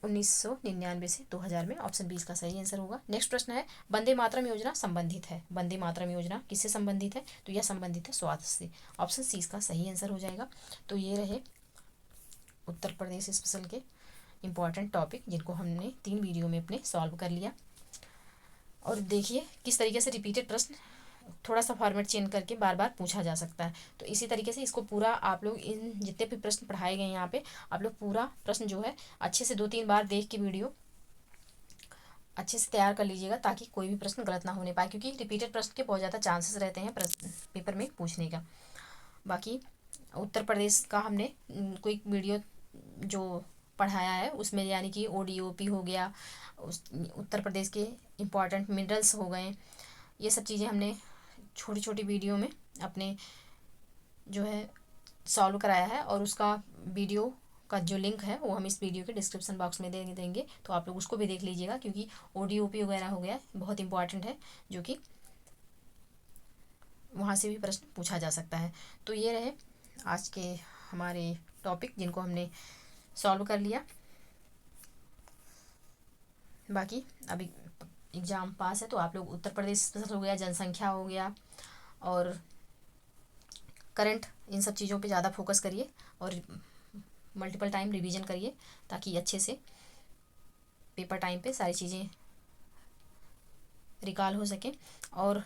1999 से 2000 में। ऑप्शन बी इसका सही आंसर होगा। नेक्स्ट प्रश्न है, वंदे मातरम योजना संबंधित है। वंदे मातरम योजना किससे संबंधित है? तो यह संबंधित है स्वास्थ्य से। ऑप्शन सी इसका सही आंसर हो जाएगा। तो ये रहे उत्तर प्रदेश स्पेशल के इम्पॉर्टेंट टॉपिक जिनको हमने 3 वीडियो में अपने सॉल्व कर लिया। और देखिए किस तरीके से रिपीटेड प्रश्न थोड़ा सा फॉर्मेट चेंज करके बार बार पूछा जा सकता है। तो इसी तरीके से इसको पूरा आप लोग इन जितने भी प्रश्न पढ़ाए गए यहाँ पे आप लोग पूरा प्रश्न जो है अच्छे से 2-3 बार देख के वीडियो अच्छे से तैयार कर लीजिएगा ताकि कोई भी प्रश्न गलत ना होने पाए, क्योंकि रिपीटेड प्रश्न के बहुत ज़्यादा चांसेस रहते हैं पेपर में पूछने का। बाकी उत्तर प्रदेश का हमने कोई वीडियो जो पढ़ाया है उसमें यानी कि ODOP हो गया, उत्तर प्रदेश के इम्पॉर्टेंट मिनरल्स हो गए, ये सब चीज़ें हमने छोटी छोटी वीडियो में अपने जो है सॉल्व कराया है। और उसका वीडियो का जो लिंक है वो हम इस वीडियो के डिस्क्रिप्शन बॉक्स में दे देंगे, तो आप लोग उसको भी देख लीजिएगा, क्योंकि ODOP वगैरह हो गया बहुत इंपॉर्टेंट है जो कि वहाँ से भी प्रश्न पूछा जा सकता है। तो ये रहे आज के हमारे टॉपिक जिनको हमने सॉल्व कर लिया। बाकी अभी एग्ज़ाम पास है तो आप लोग उत्तर प्रदेश स्पेशल हो गया, जनसंख्या हो गया और करंट, इन सब चीज़ों पे ज़्यादा फोकस करिए और मल्टीपल टाइम रिवीजन करिए ताकि अच्छे से पेपर टाइम पे सारी चीज़ें रिकॉल हो सकें। और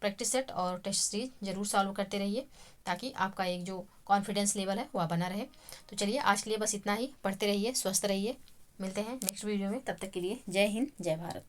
प्रैक्टिस सेट और टेस्ट सीरीज ज़रूर सॉल्व करते रहिए ताकि आपका एक जो कॉन्फिडेंस लेवल है वह बना रहे। तो चलिए आज के लिए बस इतना ही। पढ़ते रहिए, स्वस्थ रहिए। मिलते हैं नेक्स्ट वीडियो में, तब तक के लिए जय हिंद, जय भारत।